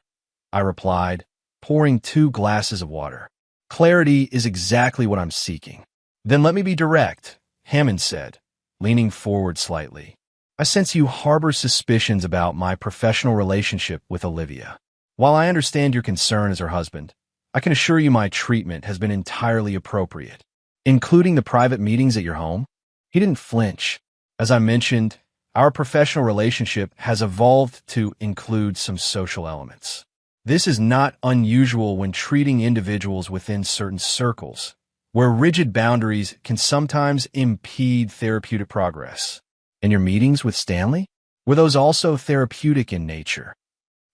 I replied, pouring 2 glasses of water. Clarity is exactly what I'm seeking. Then let me be direct, Hammond said, leaning forward slightly. I sense you harbor suspicions about my professional relationship with Olivia. While I understand your concern as her husband, I can assure you my treatment has been entirely appropriate, including the private meetings at your home. He didn't flinch. As I mentioned, our professional relationship has evolved to include some social elements. This is not unusual when treating individuals within certain circles, where rigid boundaries can sometimes impede therapeutic progress. And your meetings with Stanley? Were those also therapeutic in nature?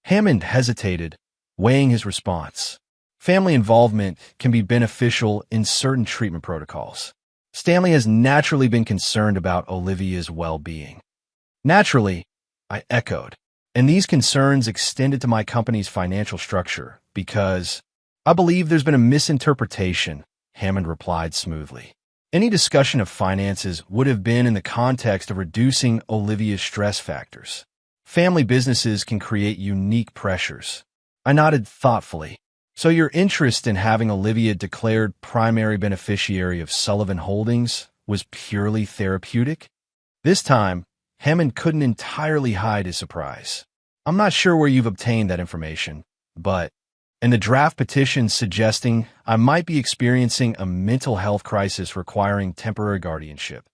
Hammond hesitated, weighing his response. Family involvement can be beneficial in certain treatment protocols. Stanley has naturally been concerned about Olivia's well-being. Naturally, I echoed. And these concerns extended to my company's financial structure because I believe there's been a misinterpretation, Hammond replied smoothly. Any discussion of finances would have been in the context of reducing Olivia's stress factors. Family businesses can create unique pressures, I nodded thoughtfully. So your interest in having Olivia declared primary beneficiary of Sullivan Holdings was purely therapeutic? This time, Hammond couldn't entirely hide his surprise. I'm not sure where you've obtained that information, but in the draft petition suggesting I might be experiencing a mental health crisis requiring temporary guardianship.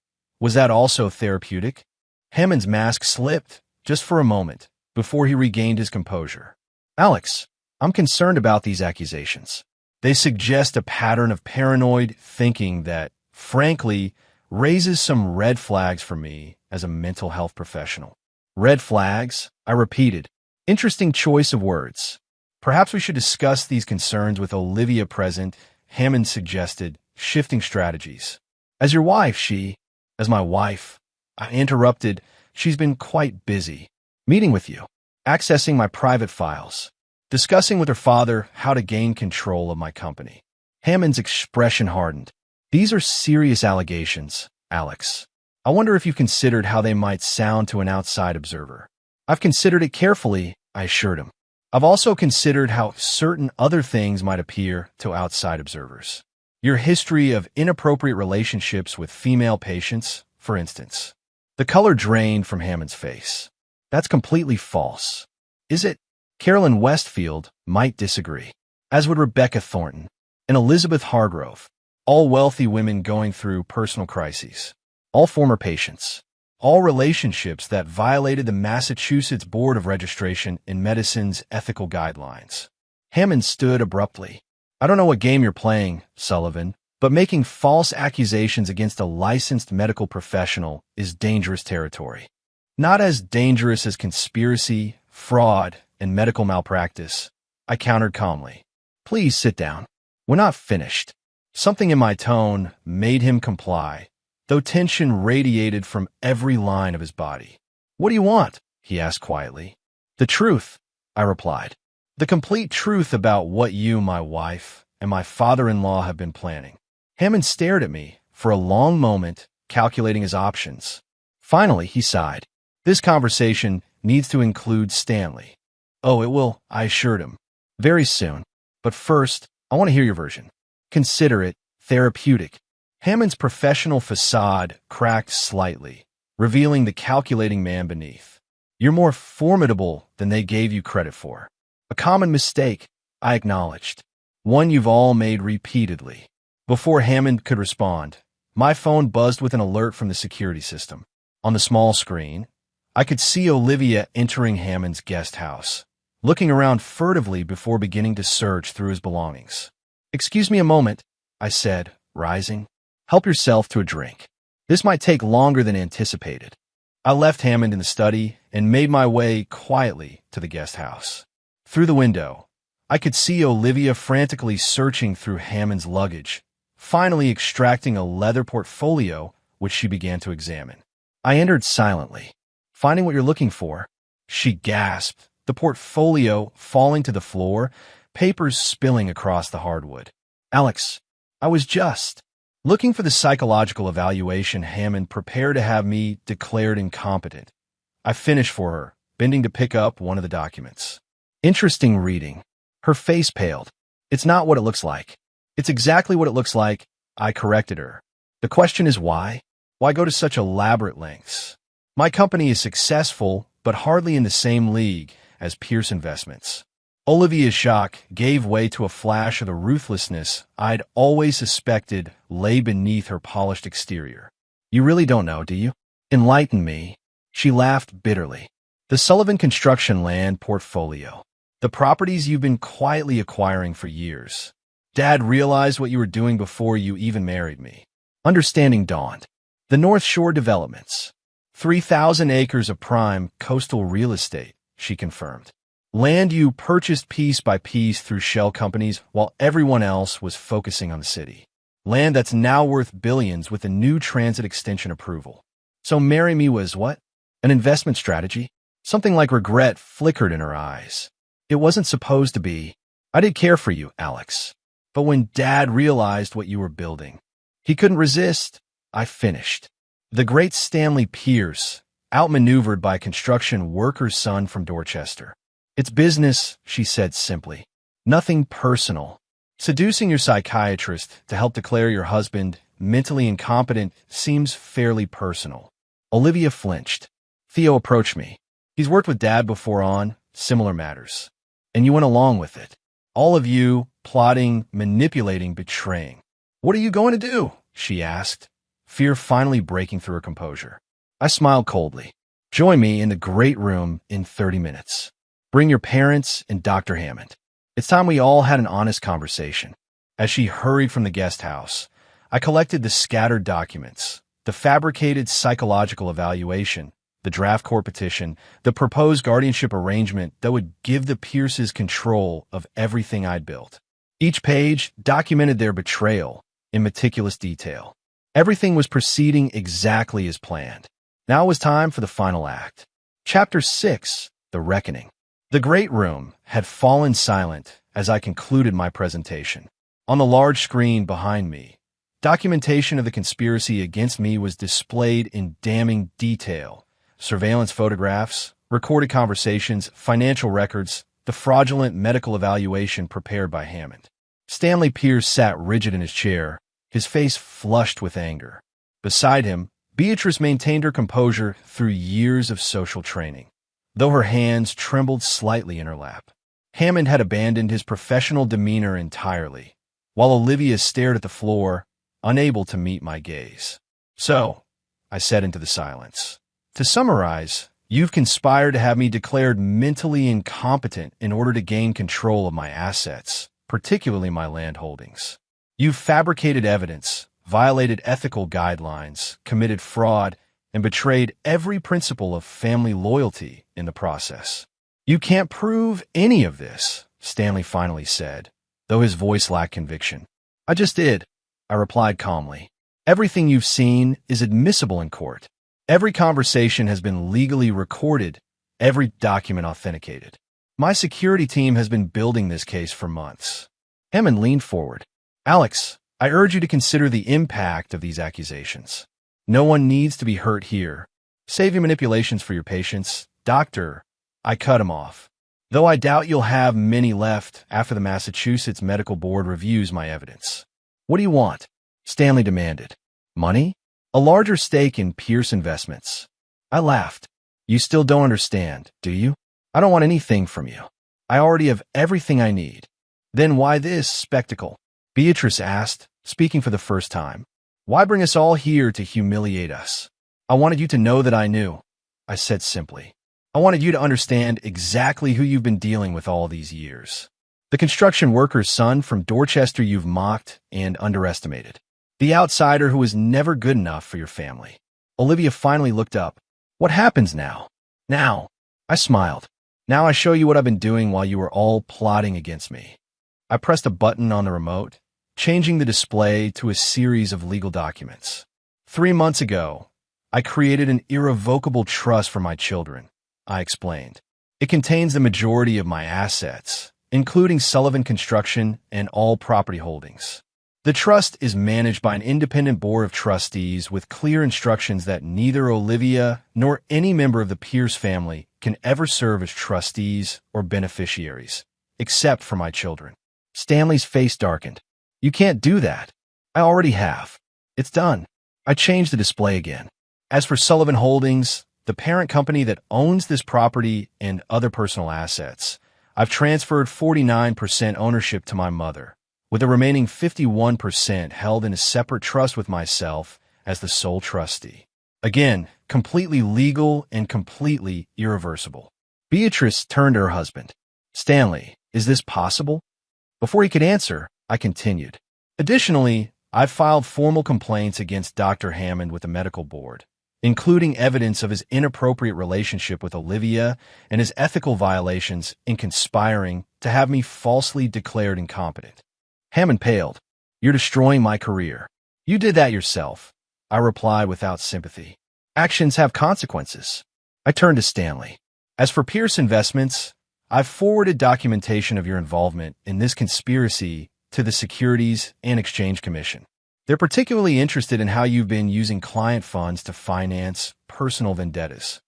Was that also therapeutic? Hammond's mask slipped, just for a moment, before he regained his composure. Alex, I'm concerned about these accusations. They suggest a pattern of paranoid thinking that, frankly, raises some red flags for me as a mental health professional. Red flags? I repeated. Interesting choice of words. Perhaps we should discuss these concerns with Olivia present, Hammond suggested, shifting strategies. As your wife, as my wife, I interrupted, she's been quite busy. Meeting with you, accessing my private files, discussing with her father how to gain control of my company. Hammond's expression hardened. These are serious allegations, Alex. I wonder if you've considered how they might sound to an outside observer. I've considered it carefully, I assured him. I've also considered how certain other things might appear to outside observers. Your history of inappropriate relationships with female patients, for instance. The color drained from Hammond's face. That's completely false. Is it? Carolyn Westfield might disagree, as would Rebecca Thornton and Elizabeth Hargrove, all wealthy women going through personal crises, all former patients, all relationships that violated the Massachusetts Board of Registration in Medicine's ethical guidelines. Hammond stood abruptly. I don't know what game you're playing, Sullivan, but making false accusations against a licensed medical professional is dangerous territory. Not as dangerous as conspiracy, fraud, and medical malpractice, I countered calmly. Please sit down. We're not finished. Something in my tone made him comply, though tension radiated from every line of his body. What do you want? He asked quietly. The truth, I replied. The complete truth about what you, my wife, and my father-in-law have been planning. Hammond stared at me for a long moment, calculating his options. Finally, he sighed. This conversation needs to include Stanley. Oh, it will, I assured him. Very soon. But first, I want to hear your version. Consider it therapeutic. Hammond's professional facade cracked slightly, revealing the calculating man beneath. You're more formidable than they gave you credit for. A common mistake, I acknowledged. One you've all made repeatedly. Before Hammond could respond, my phone buzzed with an alert from the security system. On the small screen, I could see Olivia entering Hammond's guest house, looking around furtively before beginning to search through his belongings. Excuse me a moment, I said, rising. Help yourself to a drink. This might take longer than anticipated. I left Hammond in the study and made my way quietly to the guest house. Through the window, I could see Olivia frantically searching through Hammond's luggage, finally extracting a leather portfolio which she began to examine. I entered silently. Finding what you're looking for? She gasped, the portfolio falling to the floor, papers spilling across the hardwood. Alex, I was just looking for the psychological evaluation Hammond prepared to have me declared incompetent. I finished for her, bending to pick up one of the documents. Interesting reading. Her face paled. It's not what it looks like. It's exactly what it looks like, I corrected her. The question is why? Why go to such elaborate lengths? My company is successful, but hardly in the same league as Pierce Investments. Olivia's shock gave way to a flash of the ruthlessness I'd always suspected lay beneath her polished exterior. You really don't know, do you? Enlighten me. She laughed bitterly. The Sullivan Construction Land Portfolio. The properties you've been quietly acquiring for years. Dad realized what you were doing before you even married me. Understanding dawned. The North Shore Developments. 3,000 acres of prime coastal real estate, she confirmed. Land you purchased piece by piece through shell companies while everyone else was focusing on the city. Land that's now worth billions with a new transit extension approval. So marry me was what? An investment strategy? Something like regret flickered in her eyes. It wasn't supposed to be. I did care for you, Alex. But when Dad realized what you were building, he couldn't resist. I finished. The great Stanley Pierce, outmaneuvered by a construction worker's son from Dorchester. It's business, she said simply. Nothing personal. Seducing your psychiatrist to help declare your husband mentally incompetent seems fairly personal. Olivia flinched. Theo approached me. He's worked with Dad before on similar matters. And you went along with it. All of you, plotting, manipulating, betraying. What are you going to do? She asked, fear finally breaking through her composure. I smiled coldly. Join me in the great room in 30 minutes. Bring your parents and Dr. Hammond. It's time we all had an honest conversation. As she hurried from the guest house, I collected the scattered documents, the fabricated psychological evaluation, the draft court petition, the proposed guardianship arrangement that would give the Pierces control of everything I'd built. Each page documented their betrayal in meticulous detail. Everything was proceeding exactly as planned. Now it was time for the final act. Chapter 6, The Reckoning. The great room had fallen silent as I concluded my presentation. On the large screen behind me, documentation of the conspiracy against me was displayed in damning detail. Surveillance photographs, recorded conversations, financial records, the fraudulent medical evaluation prepared by Hammond. Stanley Pierce sat rigid in his chair, his face flushed with anger. Beside him, Beatrice maintained her composure through years of social training, though her hands trembled slightly in her lap. Hammond had abandoned his professional demeanor entirely, while Olivia stared at the floor, unable to meet my gaze. So, I said into the silence, to summarize, you've conspired to have me declared mentally incompetent in order to gain control of my assets, particularly my land holdings. You've fabricated evidence, violated ethical guidelines, committed fraud, and betrayed every principle of family loyalty in the process. You can't prove any of this, Stanley finally said, though his voice lacked conviction. I just did, I replied calmly. Everything you've seen is admissible in court. Every conversation has been legally recorded, every document authenticated. My security team has been building this case for months. Hammond leaned forward. Alex, I urge you to consider the impact of these accusations. No one needs to be hurt here. Save your manipulations for your patients. Doctor, I cut him off. Though I doubt you'll have many left after the Massachusetts Medical Board reviews my evidence. What do you want? Stanley demanded. Money? A larger stake in Pierce Investments. I laughed. You still don't understand, do you? I don't want anything from you. I already have everything I need. Then why this spectacle? Beatrice asked, speaking for the first time. Why bring us all here to humiliate us? I wanted you to know that I knew, I said simply. I wanted you to understand exactly who you've been dealing with all these years. The construction worker's son from Dorchester you've mocked and underestimated. The outsider who was never good enough for your family. Olivia finally looked up. What happens now? Now. I smiled. Now I show you what I've been doing while you were all plotting against me. I pressed a button on the remote, changing the display to a series of legal documents. 3 months ago, I created an irrevocable trust for my children, I explained. It contains the majority of my assets, including Sullivan Construction and all property holdings. The trust is managed by an independent board of trustees with clear instructions that neither Olivia nor any member of the Pierce family can ever serve as trustees or beneficiaries, except for my children. Stanley's face darkened. You can't do that. I already have. It's done. I changed the display again. As for Sullivan Holdings, the parent company that owns this property and other personal assets, I've transferred 49% ownership to my mother, with the remaining 51% held in a separate trust with myself as the sole trustee. Again, completely legal and completely irreversible. Beatrice turned to her husband. Stanley, is this possible? Before he could answer, I continued. Additionally, I've filed formal complaints against Dr. Hammond with the medical board, including evidence of his inappropriate relationship with Olivia and his ethical violations in conspiring to have me falsely declared incompetent. Hammond paled. You're destroying my career. You did that yourself, I replied without sympathy. Actions have consequences. I turned to Stanley. As for Pierce Investments, I've forwarded documentation of your involvement in this conspiracy to the Securities and Exchange Commission. They're particularly interested in how you've been using client funds to finance personal vendettas.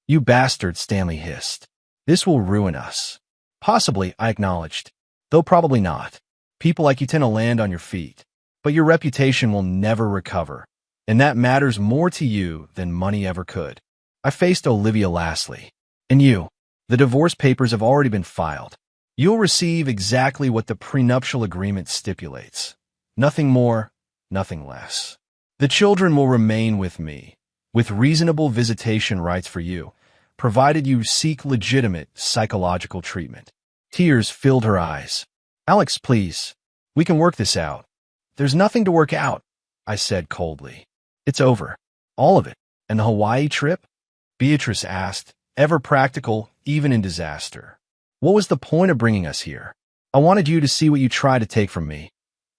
You bastard, Stanley hissed. This will ruin us. Possibly, I acknowledged. Though probably not. People like you tend to land on your feet. But your reputation will never recover, and that matters more to you than money ever could. I faced Olivia lastly. And you. The divorce papers have already been filed. You'll receive exactly what the prenuptial agreement stipulates. Nothing more, nothing less. The children will remain with me, with reasonable visitation rights for you, provided you seek legitimate psychological treatment. Tears filled her eyes. Alex, please. We can work this out. There's nothing to work out, I said coldly. It's over. All of it. And the Hawaii trip? Beatrice asked, ever practical, even in disaster. What was the point of bringing us here? I wanted you to see what you tried to take from me,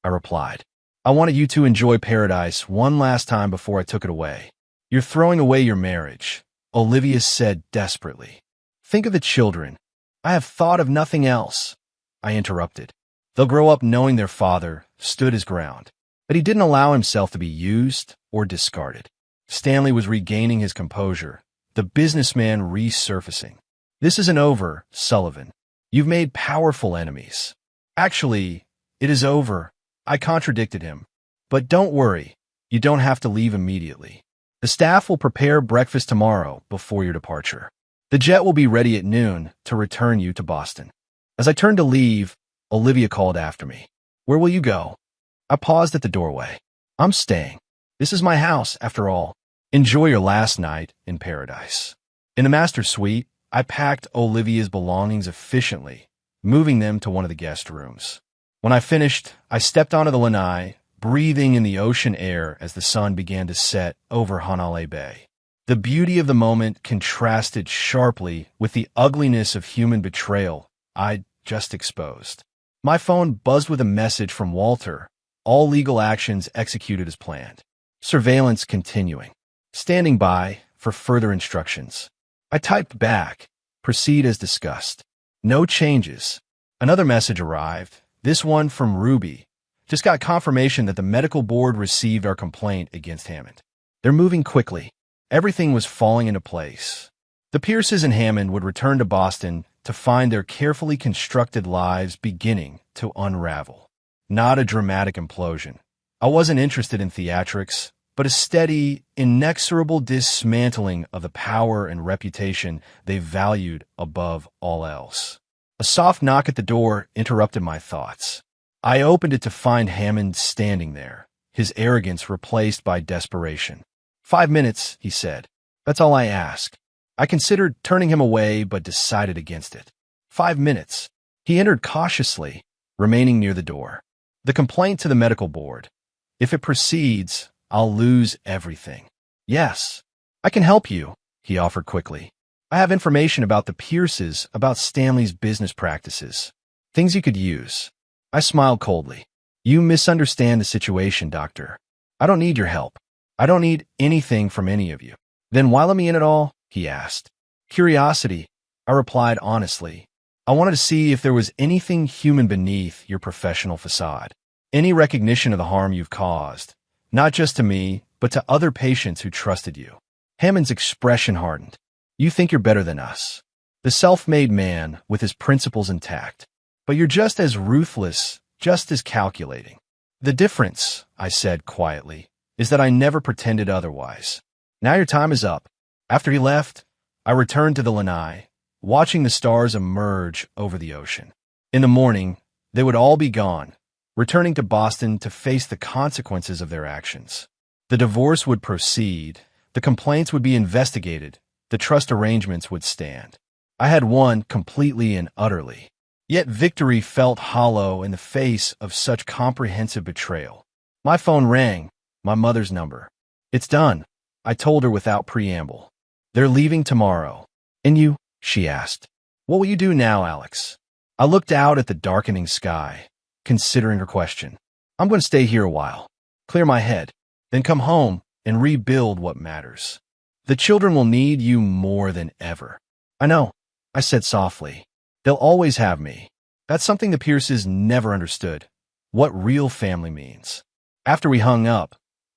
I replied. I wanted you to enjoy paradise one last time before I took it away. You're throwing away your marriage, Olivia said desperately. Think of the children. I have thought of nothing else, I interrupted. They'll grow up knowing their father stood his ground, but he didn't allow himself to be used or discarded. Stanley was regaining his composure, the businessman resurfacing. This isn't over, Sullivan. You've made powerful enemies. Actually, it is over, I contradicted him. But don't worry, you don't have to leave immediately. The staff will prepare breakfast tomorrow before your departure. The jet will be ready at noon to return you to Boston. As I turned to leave, Olivia called after me. Where will you go? I paused at the doorway. I'm staying. This is my house, after all. Enjoy your last night in paradise. In the master suite, I packed Olivia's belongings efficiently, moving them to one of the guest rooms. When I finished, I stepped onto the lanai, breathing in the ocean air as the sun began to set over Hanalei Bay. The beauty of the moment contrasted sharply with the ugliness of human betrayal I'd just exposed. My phone buzzed with a message from Walter, all legal actions executed as planned. Surveillance continuing. Standing by for further instructions. I typed back, proceed as discussed. No changes. Another message arrived, this one from Ruby. Just got confirmation that the medical board received our complaint against Hammond. They're moving quickly. Everything was falling into place. The Pierces and Hammond would return to Boston to find their carefully constructed lives beginning to unravel. Not a dramatic implosion. I wasn't interested in theatrics, but a steady, inexorable dismantling of the power and reputation they valued above all else. A soft knock at the door interrupted my thoughts. I opened it to find Hammond standing there, his arrogance replaced by desperation. 5 minutes, he said. That's all I ask. I considered turning him away, but decided against it. 5 minutes. He entered cautiously, remaining near the door. The complaint to the medical board. If it proceeds, I'll lose everything. Yes, I can help you, he offered quickly. I have information about the Pierces, about Stanley's business practices. Things you could use. I smiled coldly. You misunderstand the situation, doctor. I don't need your help. I don't need anything from any of you. Then why let me in at all? He asked. Curiosity, I replied honestly. I wanted to see if there was anything human beneath your professional facade. Any recognition of the harm you've caused, not just to me, but to other patients who trusted you. Hammond's expression hardened. You think you're better than us. The self-made man with his principles intact. But you're just as ruthless, just as calculating. The difference, I said quietly, is that I never pretended otherwise. Now your time is up. After he left, I returned to the lanai, watching the stars emerge over the ocean. In the morning, they would all be gone, returning to Boston to face the consequences of their actions. The divorce would proceed, the complaints would be investigated, the trust arrangements would stand. I had won completely and utterly. Yet victory felt hollow in the face of such comprehensive betrayal. My phone rang, my mother's number. It's done, I told her without preamble. They're leaving tomorrow. And you? She asked. What will you do now, Alex? I looked out at the darkening sky, considering her question. I'm going to stay here a while, clear my head, then come home and rebuild what matters. The children will need you more than ever. I know, I said softly. They'll always have me. That's something the Pierces never understood, what real family means. After we hung up,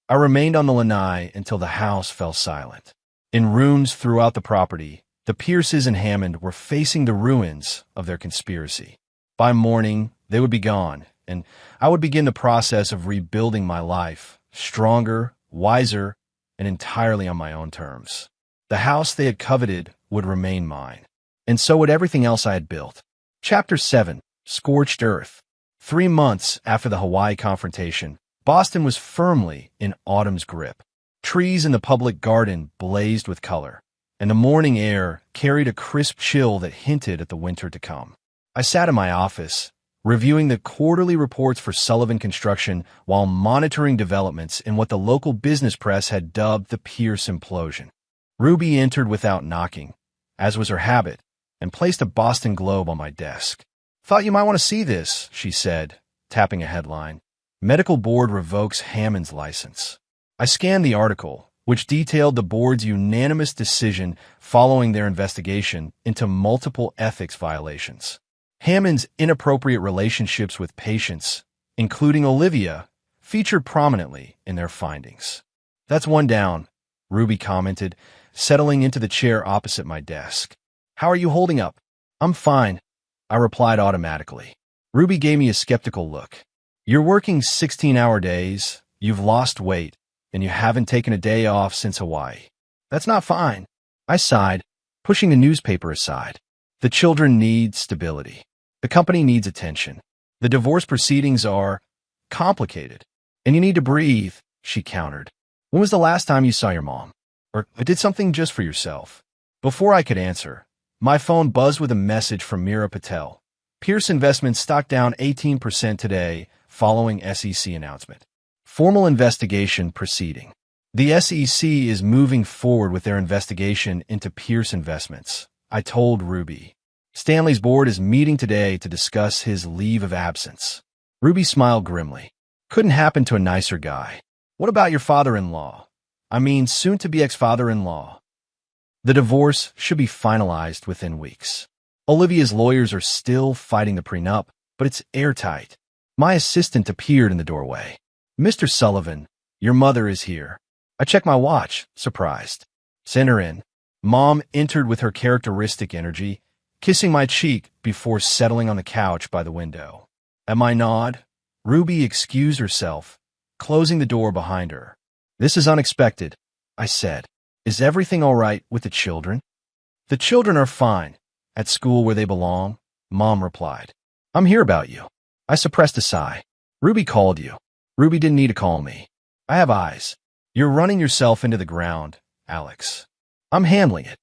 I remained on the lanai until the house fell silent. In rooms throughout the property, The Pierces and Hammond were facing the ruins of their conspiracy. By morning, they would be gone, and I would begin the process of rebuilding my life, stronger, wiser, and entirely on my own terms. The house they had coveted would remain mine, and so would everything else I had built. Chapter 7. Scorched Earth. 3 months after the Hawaii confrontation, Boston was firmly in autumn's grip. Trees in the public garden blazed with color, and the morning air carried a crisp chill that hinted at the winter to come. I sat in my office, reviewing the quarterly reports for Sullivan Construction while monitoring developments in what the local business press had dubbed the Pierce implosion. Ruby entered without knocking, as was her habit, and placed a Boston Globe on my desk. "Thought you might want to see this," she said, tapping a headline. "Medical Board revokes Hammond's license." I scanned the article, which detailed the board's unanimous decision following their investigation into multiple ethics violations. Hammond's inappropriate relationships with patients, including Olivia, featured prominently in their findings. "That's one down," Ruby commented, settling into the chair opposite my desk. "How are you holding up?" "I'm fine," I replied automatically. Ruby gave me a skeptical look. "You're working 16-hour days, you've lost weight, and you haven't taken a day off since Hawaii. That's not fine." I sighed, pushing the newspaper aside. "The children need stability. The company needs attention. The divorce proceedings are complicated, and you need to breathe," she countered. "When was the last time you saw your mom? Or did something just for yourself?" Before I could answer, my phone buzzed with a message from Meera Patel. "Pierce Investments stock down 18% today following SEC announcement. Formal investigation proceeding." The SEC is moving forward with their investigation into Pierce Investments, I told Ruby. Stanley's board is meeting today to discuss his leave of absence. Ruby smiled grimly. "Couldn't happen to a nicer guy. What about your father-in-law? I mean, soon-to-be ex-father-in-law." "The divorce should be finalized within weeks. Olivia's lawyers are still fighting the prenup, but it's airtight." My assistant appeared in the doorway. "Mr. Sullivan, your mother is here." I checked my watch, surprised. "Send her in." Mom entered with her characteristic energy, kissing my cheek before settling on the couch by the window. At my nod, Ruby excused herself, closing the door behind her. "This is unexpected," I said. "Is everything all right with the children?" "The children are fine, at school where they belong," Mom replied. "I'm here about you." I suppressed a sigh. "Ruby called you." Ruby didn't need to call me. I have eyes. "You're running yourself into the ground, Alex." "I'm handling it."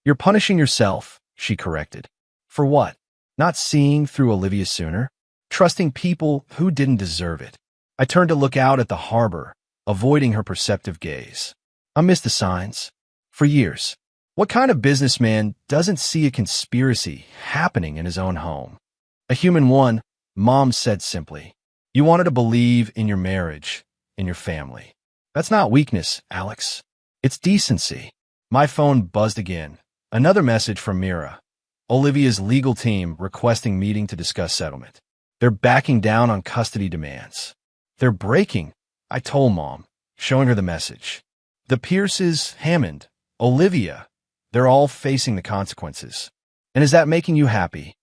"You're punishing yourself," she corrected. "For what? Not seeing through Olivia sooner? Trusting people who didn't deserve it?" I turned to look out at the harbor, avoiding her perceptive gaze. "I missed the signs. For years. What kind of businessman doesn't see a conspiracy happening in his own home?" "A human one," Mom said simply. "You wanted to believe in your marriage, in your family. That's not weakness, Alex. It's decency." My phone buzzed again. Another message from Meera. Olivia's legal team requesting meeting to discuss settlement. They're backing down on custody demands. "They're breaking," I told Mom, showing her the message. "The Pierces, Hammond, Olivia, they're all facing the consequences." "And is that making you happy?"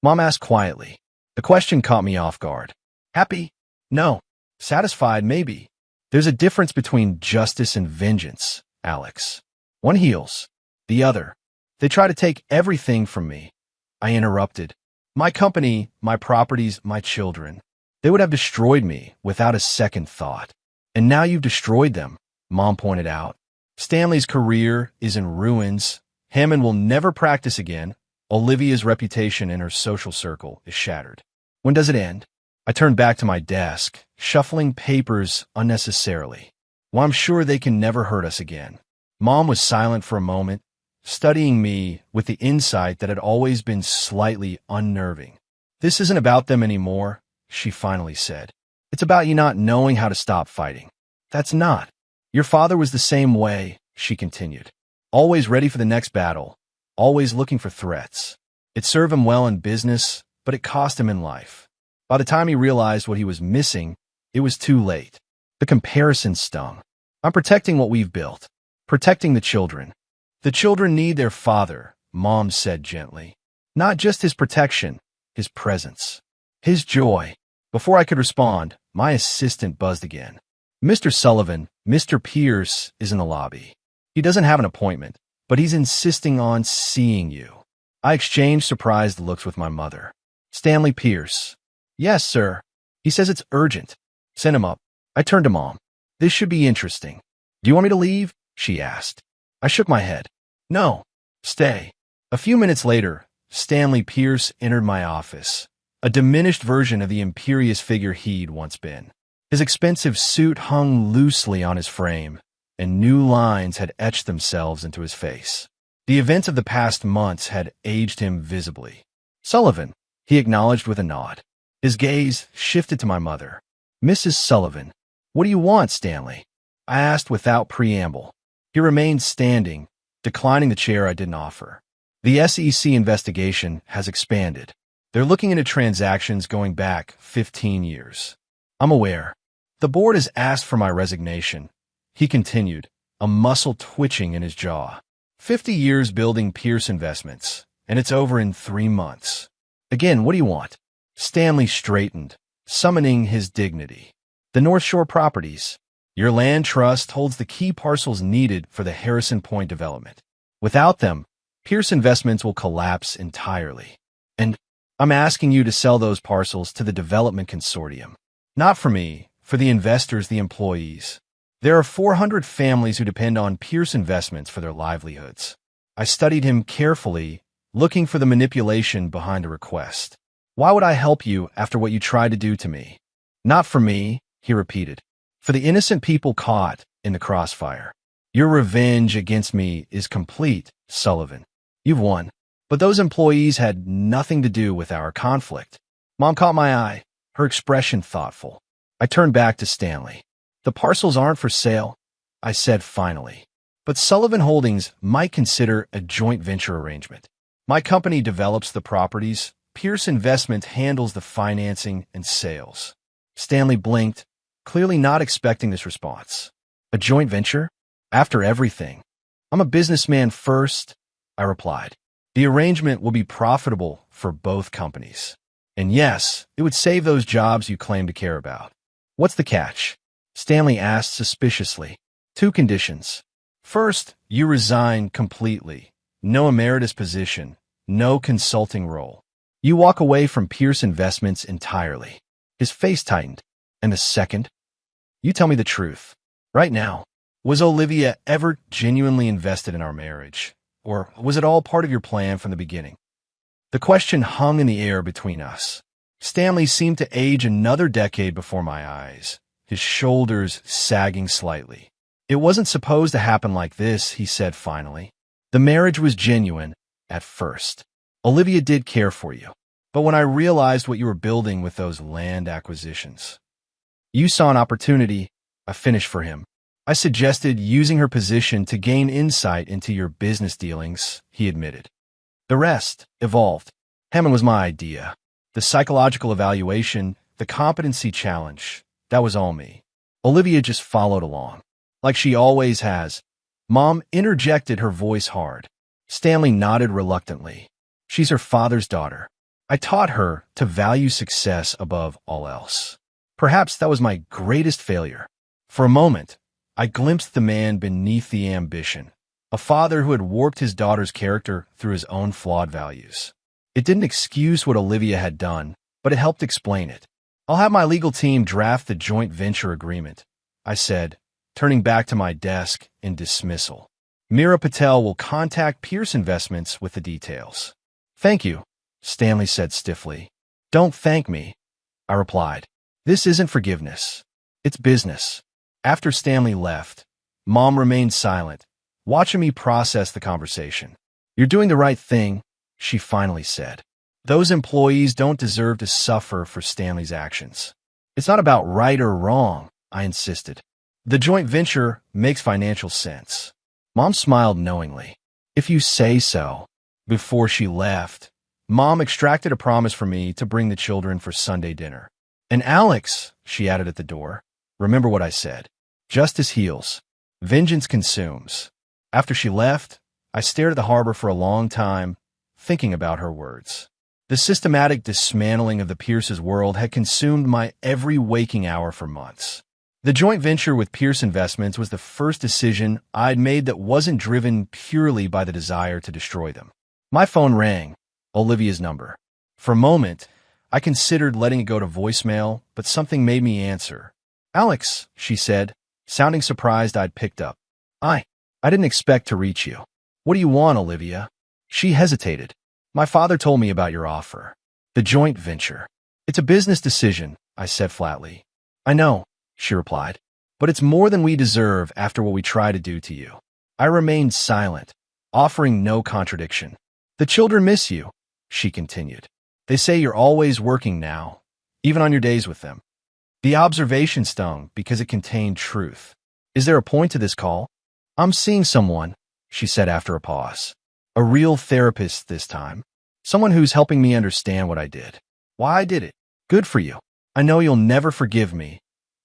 Mom asked quietly. The question caught me off guard. Happy? No. Satisfied, maybe. There's a difference between justice and vengeance, Alex. One heals. The other. They try to take everything from me. I interrupted. My company, my properties, my children. They would have destroyed me without a second thought. And now you've destroyed them, Mom pointed out. Stanley's career is in ruins. Hammond will never practice again. Olivia's reputation in her social circle is shattered. When does it end? I turned back to my desk, shuffling papers unnecessarily. Well, I'm sure they can never hurt us again. Mom was silent for a moment, studying me with the insight that had always been slightly unnerving. This isn't about them anymore, she finally said. It's about you not knowing how to stop fighting. That's not. Your father was the same way, she continued. Always ready for the next battle, always looking for threats. It served him well in business, but it cost him in life. By the time he realized what he was missing, it was too late. The comparison stung. I'm protecting what we've built, protecting the children. The children need their father, Mom said gently. Not just his protection, his presence. His joy. Before I could respond, my assistant buzzed again. Mr. Sullivan, Mr. Pierce is in the lobby. He doesn't have an appointment, but he's insisting on seeing you. I exchanged surprised looks with my mother. Stanley Pierce. Yes, sir. He says it's urgent. Send him up. I turned to Mom. This should be interesting. Do you want me to leave? She asked. I shook my head. No. Stay. A few minutes later, Stanley Pierce entered my office, a diminished version of the imperious figure he'd once been. His expensive suit hung loosely on his frame, and new lines had etched themselves into his face. The events of the past months had aged him visibly. Sullivan, he acknowledged with a nod. His gaze shifted to my mother. Mrs. Sullivan, what do you want, Stanley? I asked without preamble. He remained standing, declining the chair I didn't offer. The SEC investigation has expanded. They're looking into transactions going back 15 years. I'm aware. The board has asked for my resignation, he continued, a muscle twitching in his jaw. 50 years building Pierce Investments, and it's over in 3 months. Again, what do you want? Stanley straightened, summoning his dignity. The North Shore Properties. Your land trust holds the key parcels needed for the Harrison Point development. Without them, Pierce Investments will collapse entirely. And I'm asking you to sell those parcels to the development consortium. Not for me, for the investors, the employees. There are 400 families who depend on Pierce Investments for their livelihoods. I studied him carefully, looking for the manipulation behind the request. Why would I help you after what you tried to do to me? Not for me, he repeated. For the innocent people caught in the crossfire. Your revenge against me is complete, Sullivan. You've won. But those employees had nothing to do with our conflict. Mom caught my eye, her expression thoughtful. I turned back to Stanley. The parcels aren't for sale, I said finally. But Sullivan Holdings might consider a joint venture arrangement. My company develops the properties. Pierce Investment handles the financing and sales. Stanley blinked, clearly not expecting this response. A joint venture? After everything. I'm a businessman first, I replied. The arrangement will be profitable for both companies. And yes, it would save those jobs you claim to care about. What's the catch? Stanley asked suspiciously. 2 conditions. First, you resign completely. No emeritus position, no consulting role. You walk away from Pierce Investments entirely. His face tightened. And the second? You tell me the truth. Right now, was Olivia ever genuinely invested in our marriage? Or was it all part of your plan from the beginning? The question hung in the air between us. Stanley seemed to age another decade before my eyes, his shoulders sagging slightly. It wasn't supposed to happen like this, he said finally. The marriage was genuine at first. Olivia did care for you. But when I realized what you were building with those land acquisitions, you saw an opportunity. I finished for him. I suggested using her position to gain insight into your business dealings, he admitted. The rest evolved. Hammond was my idea. The psychological evaluation, the competency challenge, that was all me. Olivia just followed along. Like she always has. Mom interjected, her voice hard. Stanley nodded reluctantly. She's her father's daughter. I taught her to value success above all else. Perhaps that was my greatest failure. For a moment, I glimpsed the man beneath the ambition, a father who had warped his daughter's character through his own flawed values. It didn't excuse what Olivia had done, but it helped explain it. I'll have my legal team draft the joint venture agreement, I said, turning back to my desk in dismissal. Meera Patel will contact Pierce Investments with the details. Thank you, Stanley said stiffly. Don't thank me, I replied. This isn't forgiveness. It's business. After Stanley left, Mom remained silent, watching me process the conversation. You're doing the right thing, she finally said. Those employees don't deserve to suffer for Stanley's actions. It's not about right or wrong, I insisted. The joint venture makes financial sense. Mom smiled knowingly. If you say so. Before she left, Mom extracted a promise from me to bring the children for Sunday dinner. And Alex, she added at the door, remember what I said. Justice heals. Vengeance consumes. After she left, I stared at the harbor for a long time, thinking about her words. The systematic dismantling of the Pierce's world had consumed my every waking hour for months. The joint venture with Pierce Investments was the first decision I'd made that wasn't driven purely by the desire to destroy them. My phone rang, Olivia's number. For a moment, I considered letting it go to voicemail, but something made me answer. "Alex," she said, sounding surprised I'd picked up. I didn't expect to reach you." "What do you want, Olivia?" She hesitated. "My father told me about your offer. The joint venture. It's a business decision," I said flatly. "I know," she replied, "but it's more than we deserve after what we try to do to you." I remained silent, offering no contradiction. "The children miss you," she continued. "They say you're always working now, even on your days with them." The observation stung because it contained truth. "Is there a point to this call?" "I'm seeing someone," she said after a pause. "A real therapist this time. Someone who's helping me understand what I did. Why I did it. Good for you. I know you'll never forgive me,"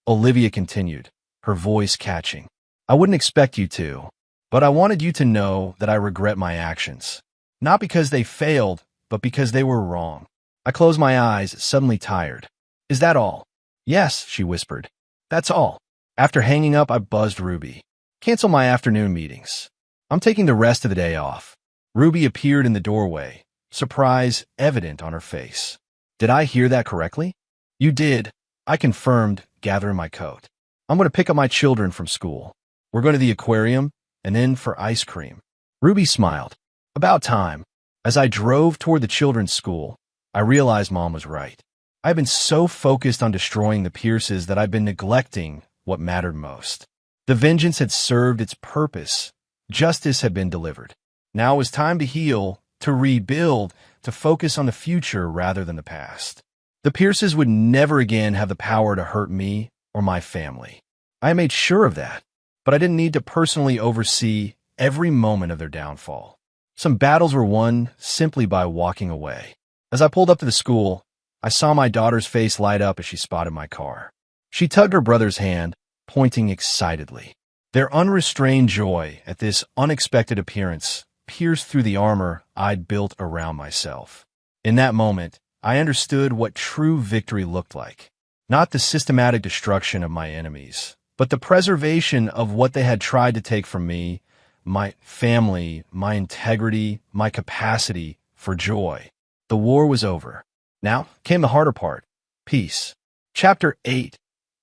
Olivia continued, her voice catching. "I wouldn't expect you to, but I wanted you to know that I regret my actions. Not because they failed, but because they were wrong." I closed my eyes, suddenly tired. "Is that all?" "Yes," she whispered. "That's all." After hanging up, I buzzed Ruby. "Cancel my afternoon meetings. I'm taking the rest of the day off." Ruby appeared in the doorway, surprise evident on her face. "Did I hear that correctly?" "You did," I confirmed, gathering my coat. "I'm going to pick up my children from school. We're going to the aquarium, and then for ice cream." Ruby smiled. "About time." As I drove toward the children's school, I realized Mom was right. I've been so focused on destroying the Pierces that I've been neglecting what mattered most. The vengeance had served its purpose. Justice had been delivered. Now it was time to heal, to rebuild, to focus on the future rather than the past. The Pierces would never again have the power to hurt me or my family. I made sure of that, but I didn't need to personally oversee every moment of their downfall. Some battles were won simply by walking away. As I pulled up to the school, I saw my daughter's face light up as she spotted my car. She tugged her brother's hand, pointing excitedly. Their unrestrained joy at this unexpected appearance pierced through the armor I'd built around myself. In that moment, I understood what true victory looked like. Not the systematic destruction of my enemies, but the preservation of what they had tried to take from me, my family, my integrity, my capacity for joy. The war was over. Now came the harder part, peace. Chapter 8,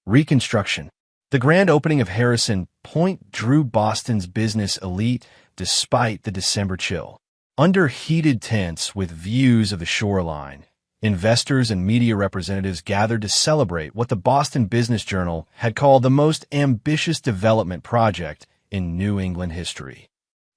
Reconstruction. The grand opening of Harrison Point drew Boston's business elite despite the December chill. Under heated tents with views of the shoreline, investors and media representatives gathered to celebrate what the Boston Business Journal had called the most ambitious development project in New England history.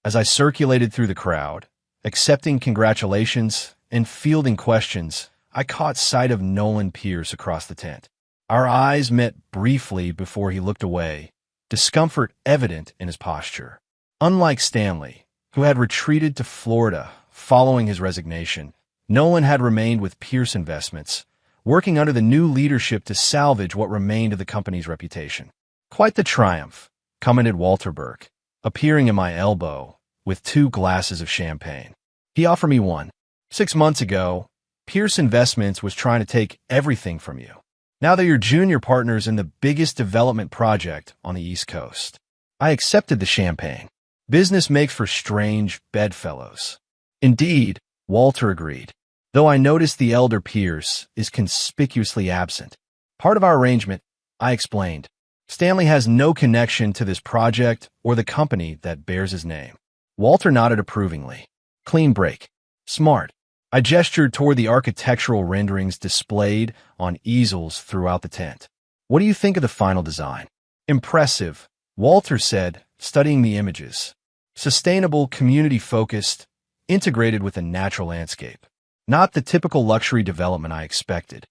As I circulated through the crowd, accepting congratulations and fielding questions, I caught sight of Nolan Pierce across the tent. Our eyes met briefly before he looked away, discomfort evident in his posture. Unlike Stanley, who had retreated to Florida following his resignation, Nolan had remained with Pierce Investments, working under the new leadership to salvage what remained of the company's reputation. "Quite the triumph," commented Walter Burke, appearing at my elbow with 2 glasses of champagne. He offered me one. "6 months ago, Pierce Investments was trying to take everything from you. Now they're your junior partners in the biggest development project on the East Coast." I accepted the champagne. Business makes for strange bedfellows. "Indeed," Walter agreed, though I noticed the elder Pierce is conspicuously absent. "Part of our arrangement," I explained. "Stanley has no connection to this project or the company that bears his name." Walter nodded approvingly. "Clean break. Smart." I gestured toward the architectural renderings displayed on easels throughout the tent. "What do you think of the final design?" "Impressive," Walter said, studying the images. "Sustainable, community-focused, integrated with a natural landscape. Not the typical luxury development I expected."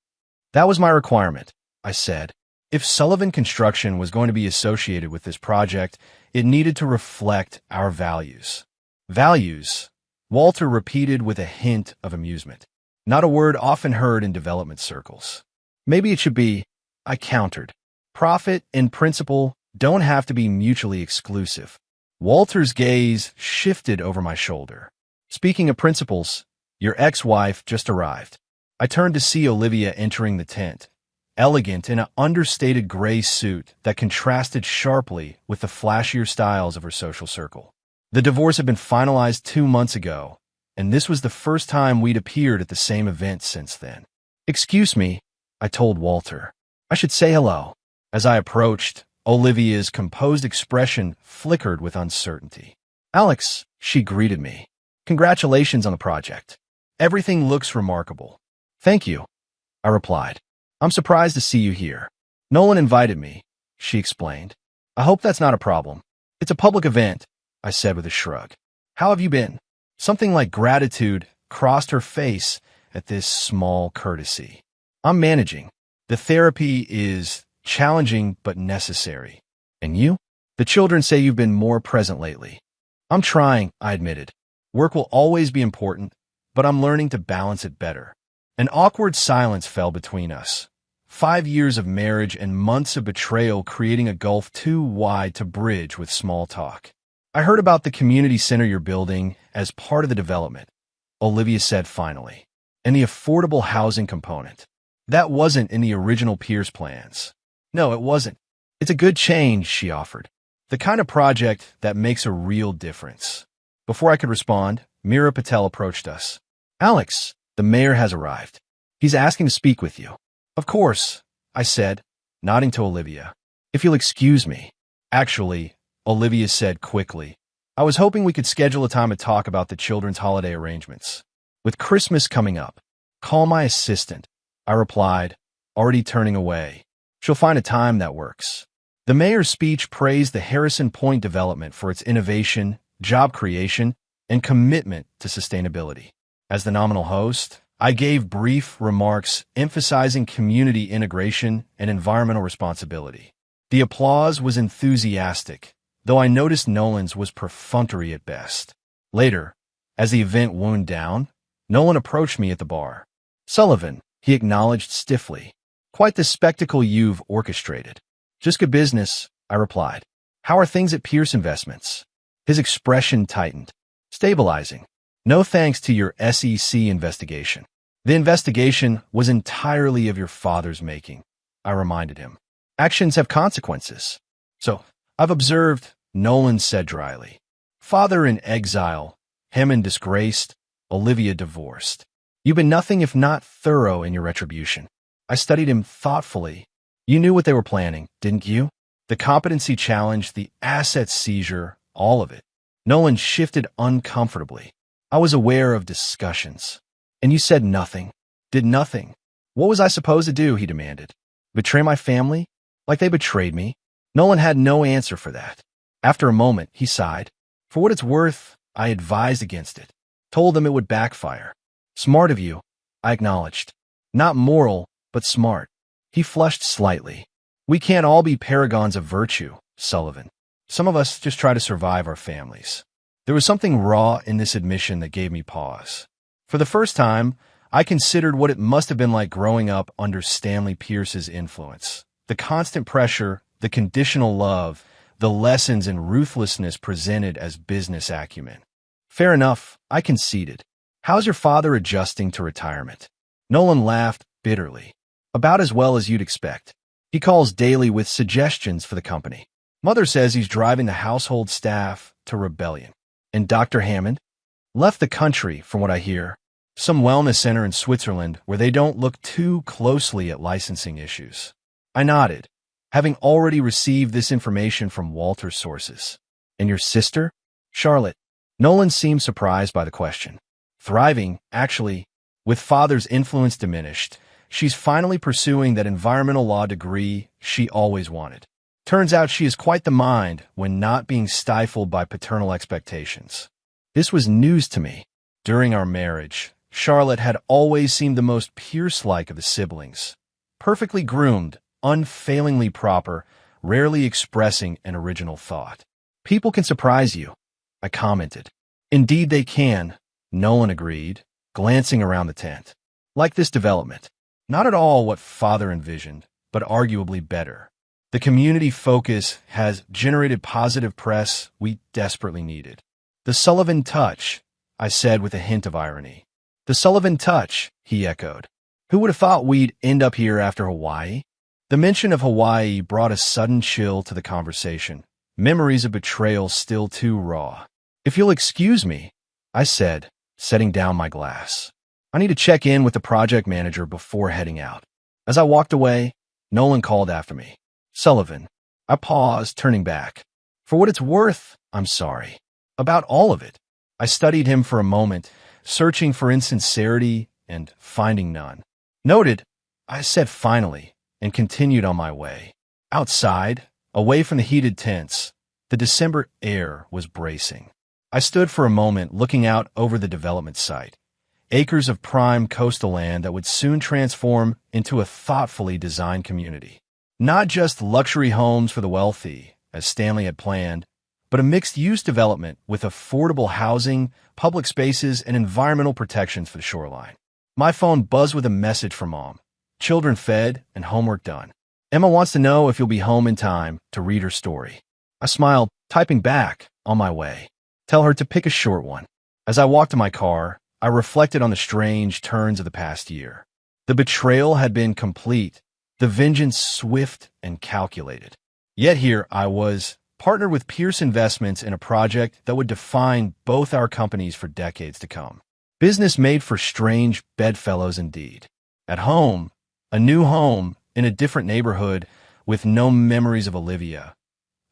"That was my requirement," I said. If Sullivan Construction was going to be associated with this project, it needed to reflect our values. "Values?" Walter repeated with a hint of amusement. Not a word often heard in development circles. "Maybe it should be," I countered. "Profit and principle don't have to be mutually exclusive." Walter's gaze shifted over my shoulder. Speaking of principals, your ex-wife just arrived. I turned to see Olivia entering the tent, elegant in an understated gray suit that contrasted sharply with the flashier styles of her social circle. The divorce had been finalized 2 months ago, and this was the first time we'd appeared at the same event since then. "Excuse me," I told Walter. "I should say hello." As I approached, Olivia's composed expression flickered with uncertainty. "Alex," she greeted me. "Congratulations on the project. Everything looks remarkable." "Thank you," I replied. "I'm surprised to see you here. Nolan invited me," she explained. "I hope that's not a problem." "It's a public event," I said with a shrug. "How have you been?" Something like gratitude crossed her face at this small courtesy. "I'm managing. The therapy is challenging but necessary. And you? The children say you've been more present lately." "I'm trying," I admitted. "Work will always be important, but I'm learning to balance it better." An awkward silence fell between us. 5 years of marriage and months of betrayal creating a gulf too wide to bridge with small talk. "I heard about the community center you're building as part of the development," Olivia said finally. "And the affordable housing component. That wasn't in the original Pierce plans." "No, it wasn't. It's a good change," she offered. "The kind of project that makes a real difference." Before I could respond, Mira Patel approached us. "Alex, the mayor has arrived. He's asking to speak with you." "Of course," I said, nodding to Olivia. "If you'll excuse me." "Actually," Olivia said quickly, "I was hoping we could schedule a time to talk about the children's holiday arrangements. With Christmas coming up." "Call my assistant," I replied, already turning away. "She'll find a time that works." The mayor's speech praised the Harrison Point development for its innovation, job creation, and commitment to sustainability. As the nominal host, I gave brief remarks emphasizing community integration and environmental responsibility. The applause was enthusiastic, though I noticed Nolan's was perfunctory at best. Later, as the event wound down, Nolan approached me at the bar. "Sullivan," he acknowledged stiffly. "Quite the spectacle you've orchestrated." "Just good business," I replied. "How are things at Pierce Investments?" His expression tightened. "Stabilizing. No thanks to your SEC investigation." "The investigation was entirely of your father's making," I reminded him. "Actions have consequences." "So, I've observed," Nolan said dryly. "Father in exile, Hammond disgraced, Olivia divorced. You've been nothing if not thorough in your retribution." I studied him thoughtfully. "You knew what they were planning, didn't you? The competency challenge, the asset seizure, all of it." Nolan shifted uncomfortably. "I was aware of discussions." "And you said nothing? Did nothing? What was I supposed to do?" he demanded. "Betray my family? Like they betrayed me?" Nolan had no answer for that. After a moment, he sighed. "For what it's worth, I advised against it. Told them it would backfire." "Smart of you," I acknowledged. "Not moral, but smart." He flushed slightly. "We can't all be paragons of virtue, Sullivan. Some of us just try to survive our families." There was something raw in this admission that gave me pause. For the first time, I considered what it must have been like growing up under Stanley Pierce's influence. The constant pressure, the conditional love, the lessons in ruthlessness presented as business acumen. "Fair enough," I conceded. "How's your father adjusting to retirement?" Nolan laughed bitterly. "About as well as you'd expect. He calls daily with suggestions for the company. Mother says he's driving the household staff to rebellion." "And Dr. Hammond?" "Left the country, from what I hear. Some wellness center in Switzerland where they don't look too closely at licensing issues." I nodded, having already received this information from Walter's sources. "And your sister?" "Charlotte." Nolan seemed surprised by the question. "Thriving, actually. With father's influence diminished, she's finally pursuing that environmental law degree she always wanted. Turns out she is quite the mind when not being stifled by paternal expectations." This was news to me. During our marriage, Charlotte had always seemed the most Pierce-like of the siblings. Perfectly groomed, unfailingly proper, rarely expressing an original thought. "People can surprise you," I commented. "Indeed they can," Nolan agreed, glancing around the tent. "Like this development. Not at all what father envisioned, but arguably better. The community focus has generated positive press we desperately needed. The Sullivan touch, I said with a hint of irony. The Sullivan touch, he echoed. Who would have thought we'd end up here after Hawaii? The mention of Hawaii brought a sudden chill to the conversation. Memories of betrayal still too raw. If you'll excuse me, I said, setting down my glass. I need to check in with the project manager before heading out. As I walked away, Nolan called after me. Sullivan. I paused, turning back. For what it's worth, I'm sorry. About all of it. I studied him for a moment, searching for insincerity and finding none. Noted, I said finally, and continued on my way. Outside, away from the heated tents, the December air was bracing. I stood for a moment looking out over the development site. Acres of prime coastal land that would soon transform into a thoughtfully designed community. Not just luxury homes for the wealthy, as Stanley had planned, but a mixed-use development with affordable housing, public spaces, and environmental protections for the shoreline. My phone buzzed with a message from Mom. Children fed and homework done. Emma wants to know if you'll be home in time to read her story. I smiled, typing back, on my way. Tell her to pick a short one. As I walked to my car, I reflected on the strange turns of the past year. The betrayal had been complete, the vengeance swift and calculated. Yet here I was, partnered with Pierce Investments in a project that would define both our companies for decades to come. Business made for strange bedfellows indeed. At home, a new home in a different neighborhood with no memories of Olivia.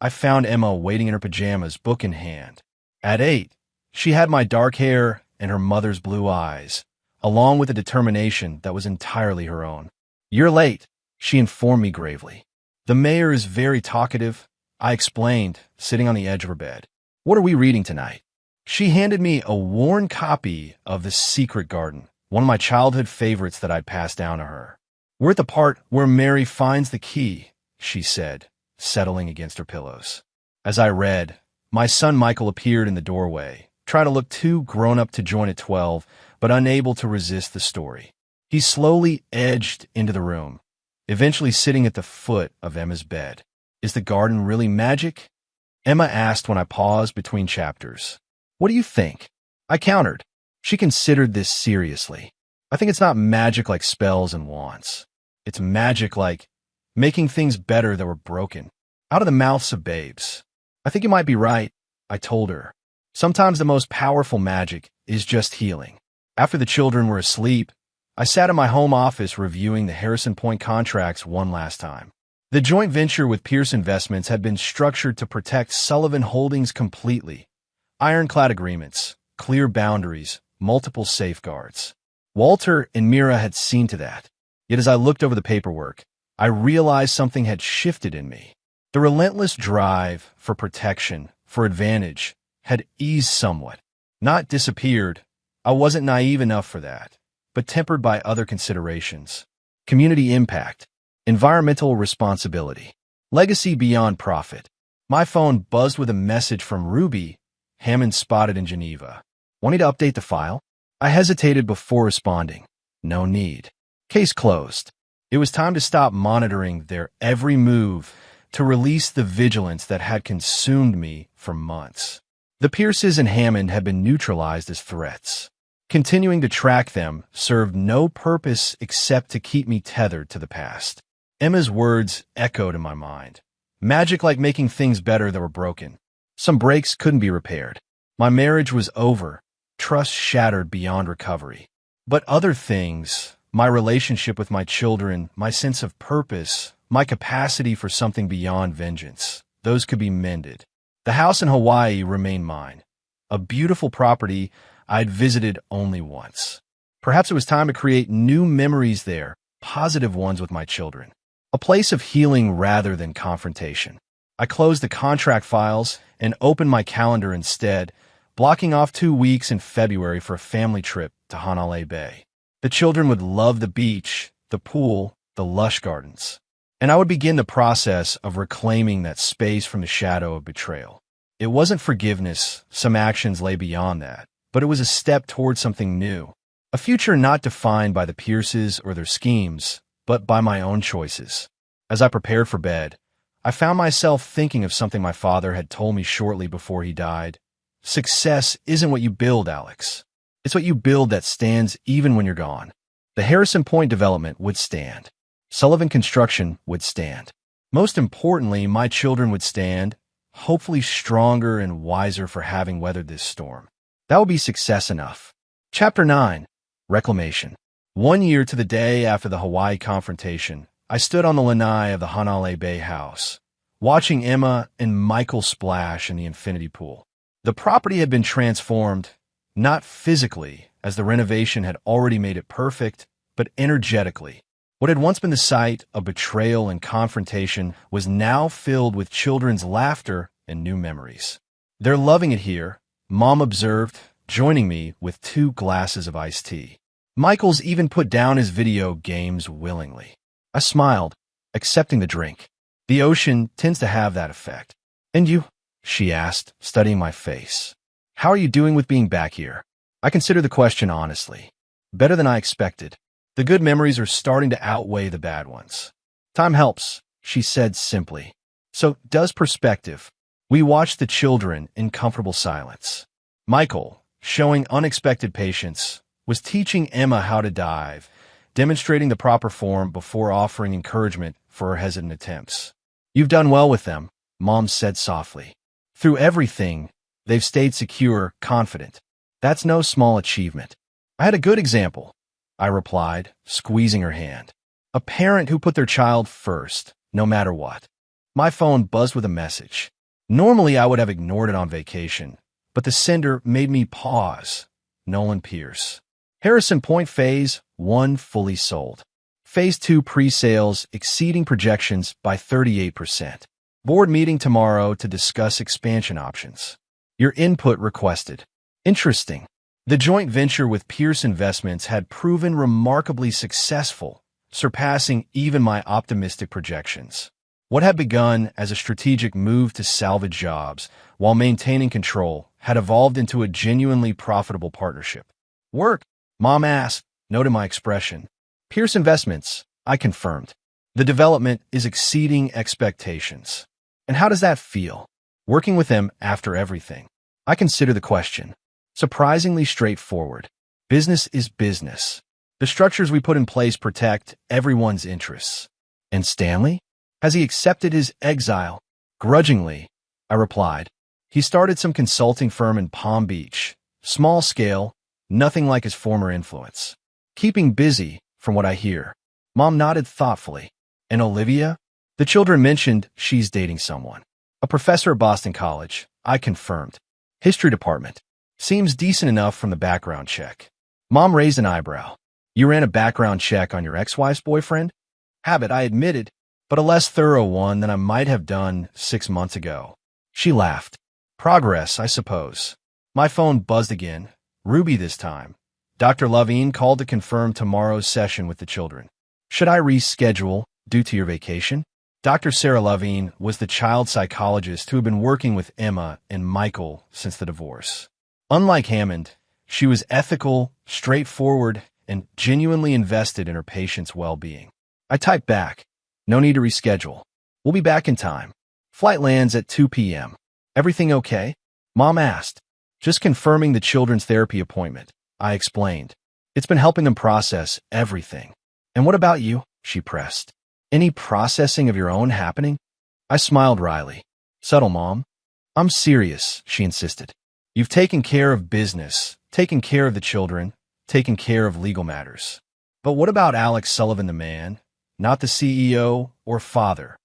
I found Emma waiting in her pajamas, book in hand. At 8, she had my dark hair and her mother's blue eyes, along with a determination that was entirely her own. You're late, she informed me gravely. The mayor is very talkative, I explained, sitting on the edge of her bed. What are we reading tonight? She handed me a worn copy of The Secret Garden, one of my childhood favorites that I'd passed down to her. We're at the part where Mary finds the key, she said, settling against her pillows. As I read, my son Michael appeared in the doorway, trying to look too grown up to join at 12, but unable to resist the story. He slowly edged into the room, eventually sitting at the foot of Emma's bed. Is the garden really magic? Emma asked when I paused between chapters. What do you think? I countered. She considered this seriously. I think it's not magic like spells and wands. It's magic like making things better that were broken. Out of the mouths of babes. I think you might be right, I told her. Sometimes the most powerful magic is just healing. After the children were asleep, I sat in my home office reviewing the Harrison Point contracts one last time. The joint venture with Pierce Investments had been structured to protect Sullivan Holdings completely. Ironclad agreements, clear boundaries, multiple safeguards. Walter and Mira had seen to that. Yet as I looked over the paperwork, I realized something had shifted in me. The relentless drive for protection, for advantage, had eased somewhat. Not disappeared. I wasn't naive enough for that, but tempered by other considerations. Community impact, environmental responsibility, legacy beyond profit. My phone buzzed with a message from Ruby, Hammond spotted in Geneva. Want me to update the file? I hesitated before responding. No need. Case closed. It was time to stop monitoring their every move, to release the vigilance that had consumed me for months. The Pierces and Hammond had been neutralized as threats. Continuing to track them served no purpose except to keep me tethered to the past. Emma's words echoed in my mind. Magic like making things better that were broken. Some breaks couldn't be repaired. My marriage was over, trust shattered beyond recovery. But other things, my relationship with my children, my sense of purpose, my capacity for something beyond vengeance, those could be mended. The house in Hawaii remained mine, a beautiful property I'd visited only once. Perhaps it was time to create new memories there, positive ones with my children. A place of healing rather than confrontation. I closed the contract files and opened my calendar instead, blocking off 2 weeks in February for a family trip to Hanalei Bay. The children would love the beach, the pool, the lush gardens. And I would begin the process of reclaiming that space from the shadow of betrayal. It wasn't forgiveness, some actions lay beyond that, but it was a step toward something new. A future not defined by the Pierces or their schemes, but by my own choices. As I prepared for bed, I found myself thinking of something my father had told me shortly before he died. Success isn't what you build, Alex. It's what you build that stands even when you're gone. The Harrison Point development would stand. Sullivan Construction would stand. Most importantly, my children would stand, hopefully stronger and wiser for having weathered this storm. That would be success enough. Chapter 9. Reclamation. 1 year to the day after the Hawaii confrontation, I stood on the lanai of the Hanalei Bay house, watching Emma and Michael splash in the infinity pool. The property had been transformed, not physically, as the renovation had already made it perfect, but energetically. What had once been the site of betrayal and confrontation was now filled with children's laughter and new memories. "They're loving it here," Mom observed, joining me with 2 glasses of iced tea. Michael's even put down his video games willingly. I smiled, accepting the drink. The ocean tends to have that effect. "And you?" she asked, studying my face. "How are you doing with being back here?" I considered the question honestly. Better than I expected. The good memories are starting to outweigh the bad ones. "Time helps," she said simply. "So does perspective." We watched the children in comfortable silence. Michael, showing unexpected patience, was teaching Emma how to dive, demonstrating the proper form before offering encouragement for her hesitant attempts. "You've done well with them," Mom said softly. "Through everything, they've stayed secure, confident. That's no small achievement." "I had a good example," I replied, squeezing her hand. "A parent who put their child first, no matter what." My phone buzzed with a message. Normally, I would have ignored it on vacation, but the sender made me pause. Nolan Pierce. Harrison Point Phase 1 fully sold. Phase 2 pre-sales exceeding projections by 38%. Board meeting tomorrow to discuss expansion options. Your input requested. Interesting. The joint venture with Pierce Investments had proven remarkably successful, surpassing even my optimistic projections. What had begun as a strategic move to salvage jobs while maintaining control had evolved into a genuinely profitable partnership. "Work?" Mom asked, noting my expression. "Pierce Investments," I confirmed. "The development is exceeding expectations." "And how does that feel? Working with them after everything?" I consider the question. Surprisingly straightforward. Business is business. The structures we put in place protect everyone's interests. "And Stanley? Has he accepted his exile?" "Grudgingly," I replied. "He started some consulting firm in Palm Beach. Small scale, nothing like his former influence. Keeping busy, from what I hear." Mom nodded thoughtfully. "And Olivia?" The children mentioned she's dating someone. "A professor at Boston College," I confirmed. "History department. Seems decent enough from the background check." Mom raised an eyebrow. "You ran a background check on your ex-wife's boyfriend?" "Habit," I admitted, but a less thorough one than I might have done 6 months ago. She laughed. "Progress, I suppose." My phone buzzed again. Ruby this time. Dr. Levine called to confirm tomorrow's session with the children. "Should I reschedule due to your vacation?" Dr. Sarah Levine was the child psychologist who had been working with Emma and Michael since the divorce. Unlike Hammond, she was ethical, straightforward, and genuinely invested in her patients' well-being. I typed back, "No need to reschedule. We'll be back in time. Flight lands at 2 p.m. "Everything okay?" Mom asked. "Just confirming the children's therapy appointment," I explained. "It's been helping them process everything." "And what about you?" she pressed. "Any processing of your own happening?" I smiled wryly. "Subtle, Mom." "I'm serious," she insisted. "You've taken care of business, taken care of the children, taken care of legal matters. But what about Alex Sullivan the man, not the CEO or father?"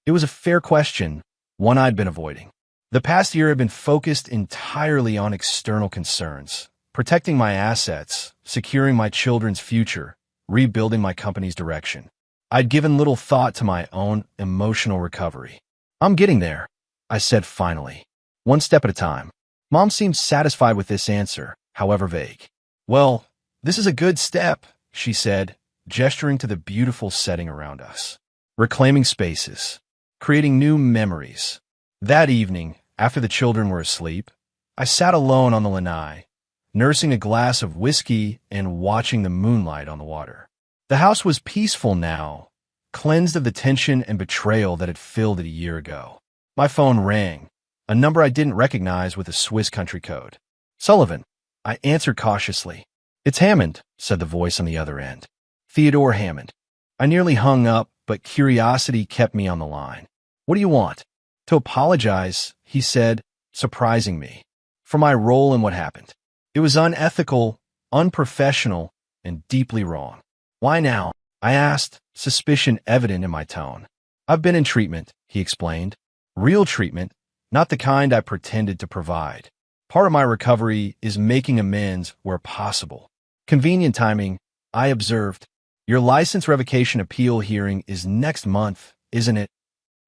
It was a fair question, one I'd been avoiding. The past year had been focused entirely on external concerns, protecting my assets, securing my children's future, rebuilding my company's direction. I'd given little thought to my own emotional recovery. "I'm getting there," I said finally. "One step at a time." Mom seemed satisfied with this answer, however vague. "Well, this is a good step," she said, gesturing to the beautiful setting around us. Reclaiming spaces, creating new memories. That evening, after the children were asleep, I sat alone on the lanai, nursing a glass of whiskey and watching the moonlight on the water. The house was peaceful now, cleansed of the tension and betrayal that had filled it a year ago. My phone rang, a number I didn't recognize with a Swiss country code. Sullivan, I answered cautiously. It's Hammond, said the voice on the other end. Theodore Hammond. I nearly hung up, but curiosity kept me on the line. What do you want? To apologize, he said, surprising me, for my role in what happened. It was unethical, unprofessional, and deeply wrong. Why now? I asked, suspicion evident in my tone. I've been in treatment, he explained. Real treatment, not the kind I pretended to provide. Part of my recovery is making amends where possible. Convenient timing, I observed. Your license revocation appeal hearing is next month, isn't it?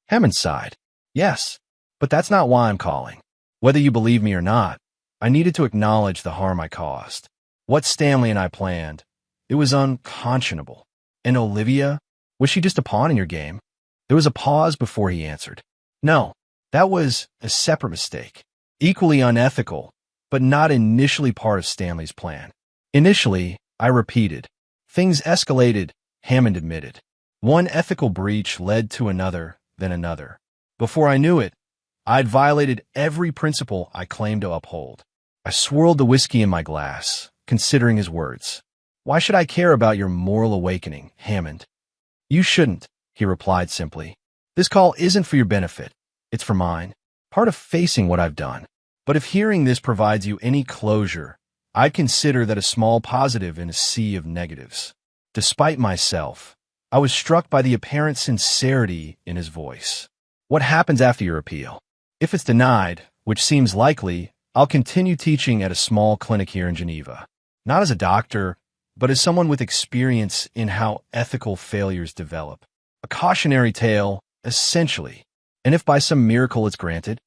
Hammond sighed. Yes, but that's not why I'm calling. Whether you believe me or not, I needed to acknowledge the harm I caused. What Stanley and I planned, it was unconscionable. And Olivia, was she just a pawn in your game? There was a pause before he answered. No, that was a separate mistake. Equally unethical, but not initially part of Stanley's plan. Initially, I repeated. Things escalated, Hammond admitted. One ethical breach led to another, then another. Before I knew it, I'd violated every principle I claimed to uphold. I swirled the whiskey in my glass, considering his words. Why should I care about your moral awakening, Hammond? You shouldn't, he replied simply. This call isn't for your benefit. It's for mine. Part of facing what I've done. But if hearing this provides you any closure, I'd consider that a small positive in a sea of negatives. Despite myself, I was struck by the apparent sincerity in his voice. What happens after your appeal? If it's denied, which seems likely, I'll continue teaching at a small clinic here in Geneva. Not as a doctor, but as someone with experience in how ethical failures develop. A cautionary tale, essentially. And if by some miracle it's granted,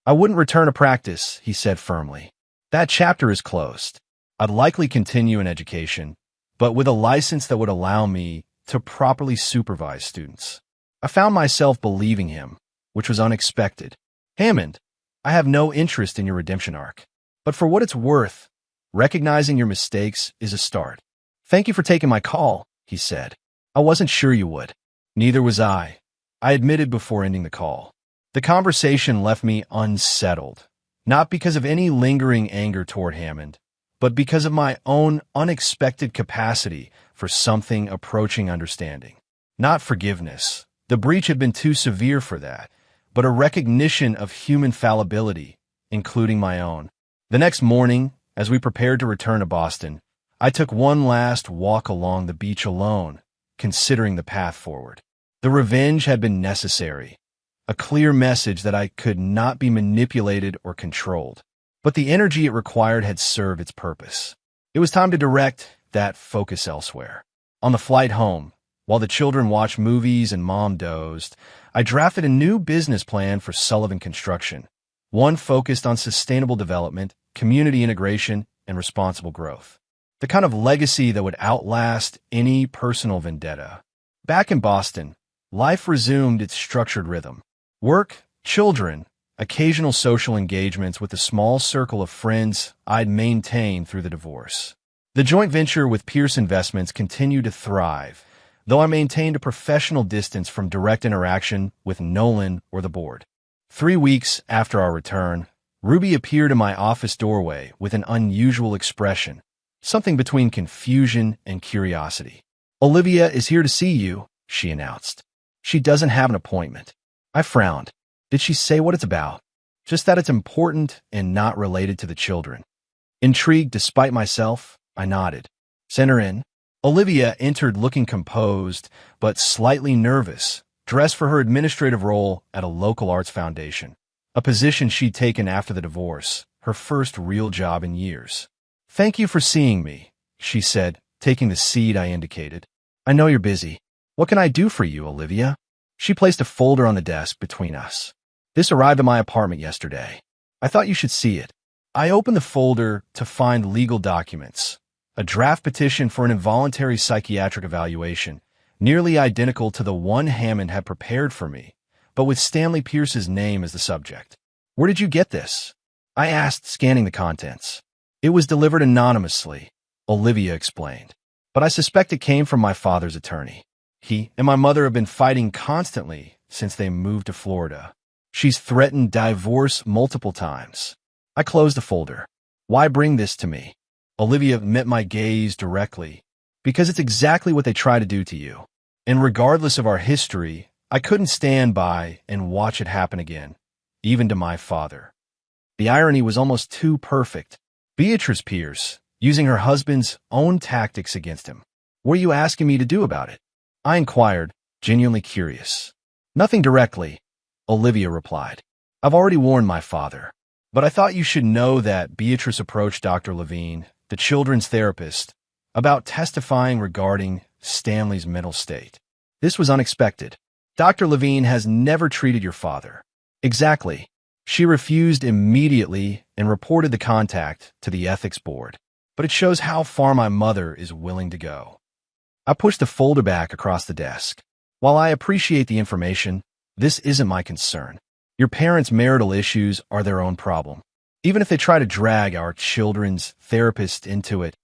I wouldn't return to practice, he said firmly. That chapter is closed. I'd likely continue in education, but with a license that would allow me to properly supervise students. I found myself believing him, which was unexpected. Hammond, I have no interest in your redemption arc. But for what it's worth, recognizing your mistakes is a start. Thank you for taking my call, he said. I wasn't sure you would. Neither was I admitted before ending the call. The conversation left me unsettled, not because of any lingering anger toward Hammond, but because of my own unexpected capacity for something approaching understanding. Not forgiveness. The breach had been too severe for that, but a recognition of human fallibility, including my own. The next morning, as we prepared to return to Boston, I took one last walk along the beach alone, considering the path forward. The revenge had been necessary, a clear message that I could not be manipulated or controlled. But the energy it required had served its purpose. It was time to direct that focus elsewhere. On the flight home, while the children watched movies and Mom dozed, I drafted a new business plan for Sullivan Construction, one focused on sustainable development, community integration, and responsible growth. The kind of legacy that would outlast any personal vendetta. Back in Boston, life resumed its structured rhythm. Work, children, occasional social engagements with the small circle of friends I'd maintained through the divorce. The joint venture with Pierce Investments continued to thrive, though I maintained a professional distance from direct interaction with Nolan or the board. 3 weeks after our return, Ruby appeared in my office doorway with an unusual expression, something between confusion and curiosity. Olivia is here to see you, she announced. She doesn't have an appointment. I frowned. Did she say what it's about? Just that it's important and not related to the children. Intrigued despite myself, I nodded. Send her in. Olivia entered looking composed, but slightly nervous, dressed for her administrative role at a local arts foundation, a position she'd taken after the divorce, her first real job in years. Thank you for seeing me, she said, taking the seat I indicated. I know you're busy. What can I do for you, Olivia? She placed a folder on the desk between us. This arrived at my apartment yesterday. I thought you should see it. I opened the folder to find legal documents, a draft petition for an involuntary psychiatric evaluation, nearly identical to the one Hammond had prepared for me, but with Stanley Pierce's name as the subject. Where did you get this? I asked, scanning the contents. It was delivered anonymously, Olivia explained, but I suspect it came from my father's attorney. He and my mother have been fighting constantly since they moved to Florida. She's threatened divorce multiple times. I closed the folder. Why bring this to me? Olivia met my gaze directly. Because it's exactly what they try to do to you. And regardless of our history, I couldn't stand by and watch it happen again, even to my father. The irony was almost too perfect. Beatrice Pierce, using her husband's own tactics against him. What are you asking me to do about it? I inquired, genuinely curious. Nothing directly, Olivia replied. I've already warned my father. But I thought you should know that Beatrice approached Dr. Levine, the children's therapist, about testifying regarding Stanley's mental state. This was unexpected. Dr. Levine has never treated your father. Exactly. She refused immediately and reported the contact to the ethics board. But it shows how far my mother is willing to go. I pushed the folder back across the desk. While I appreciate the information, this isn't my concern. Your parents' marital issues are their own problem. Even if they try to drag our children's therapist into it,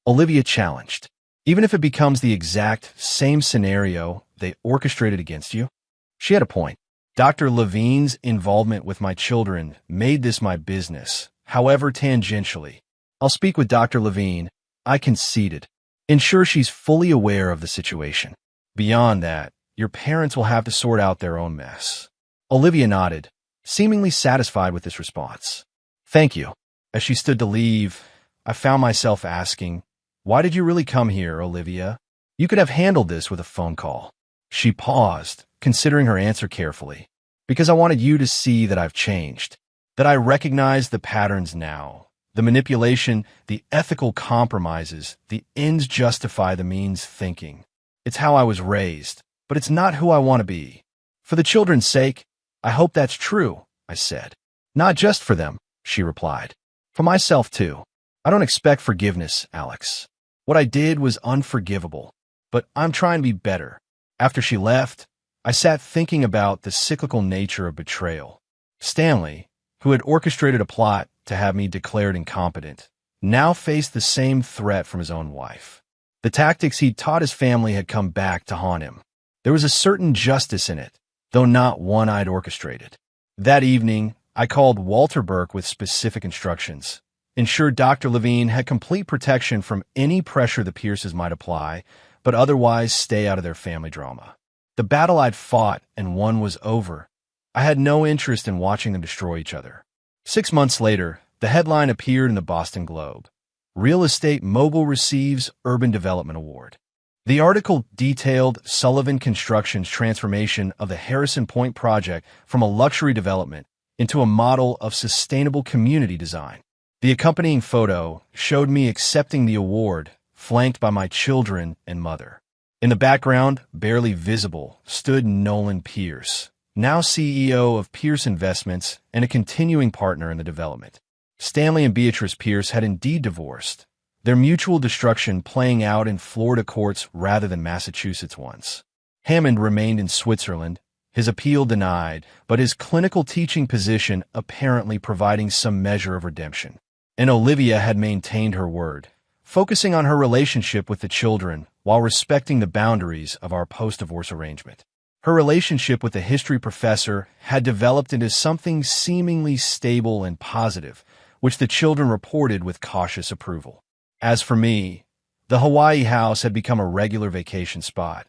Olivia challenged. Even if it becomes the exact same scenario they orchestrated against you? She had a point. Dr. Levine's involvement with my children made this my business, however tangentially. I'll speak with Dr. Levine, I conceded. Ensure she's fully aware of the situation. Beyond that, your parents will have to sort out their own mess. Olivia nodded, seemingly satisfied with this response. Thank you. As she stood to leave, I found myself asking, why did you really come here, Olivia? You could have handled this with a phone call. She paused, considering her answer carefully. Because I wanted you to see that I've changed, that I recognize the patterns now, the manipulation, the ethical compromises, the ends justify the means thinking. It's how I was raised, but it's not who I want to be. For the children's sake, I hope that's true, I said. Not just for them, she replied. For myself, too. I don't expect forgiveness, Alex. What I did was unforgivable, but I'm trying to be better. After she left, I sat thinking about the cyclical nature of betrayal. Stanley, who had orchestrated a plot to have me declared incompetent, now faced the same threat from his own wife. The tactics he'd taught his family had come back to haunt him. There was a certain justice in it, though not one I'd orchestrated. That evening, I called Walter Burke with specific instructions. Ensured Dr. Levine had complete protection from any pressure the Pierces might apply, but otherwise stay out of their family drama. The battle I'd fought and won was over. I had no interest in watching them destroy each other. 6 months later, the headline appeared in the Boston Globe. Real Estate Mogul receives Urban Development Award. The article detailed Sullivan Construction's transformation of the Harrison Point project from a luxury development into a model of sustainable community design. The accompanying photo showed me accepting the award, flanked by my children and mother. In the background, barely visible, stood Nolan Pierce, now CEO of Pierce Investments and a continuing partner in the development. Stanley and Beatrice Pierce had indeed divorced, their mutual destruction playing out in Florida courts rather than Massachusetts ones. Hammond remained in Switzerland, his appeal denied, but his clinical teaching position apparently providing some measure of redemption. And Olivia had maintained her word, focusing on her relationship with the children while respecting the boundaries of our post-divorce arrangement. Her relationship with the history professor had developed into something seemingly stable and positive, which the children reported with cautious approval. As for me, the Hawaii house had become a regular vacation spot,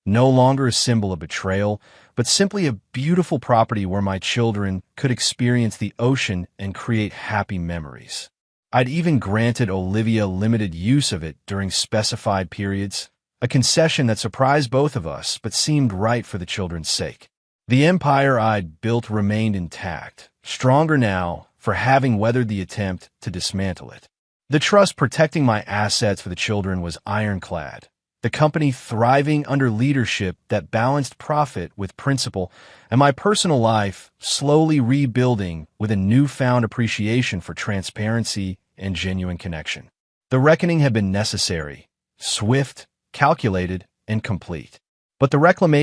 no longer a symbol of betrayal, but simply a beautiful property where my children could experience the ocean and create happy memories. I'd even granted Olivia limited use of it during specified periods, a concession that surprised both of us but seemed right for the children's sake. The empire I'd built remained intact, stronger now for having weathered the attempt to dismantle it. The trust protecting my assets for the children was ironclad, the company thriving under leadership that balanced profit with principle, and my personal life slowly rebuilding with a newfound appreciation for transparency and genuine connection. The reckoning had been necessary, swift, calculated, and complete. But the reclamation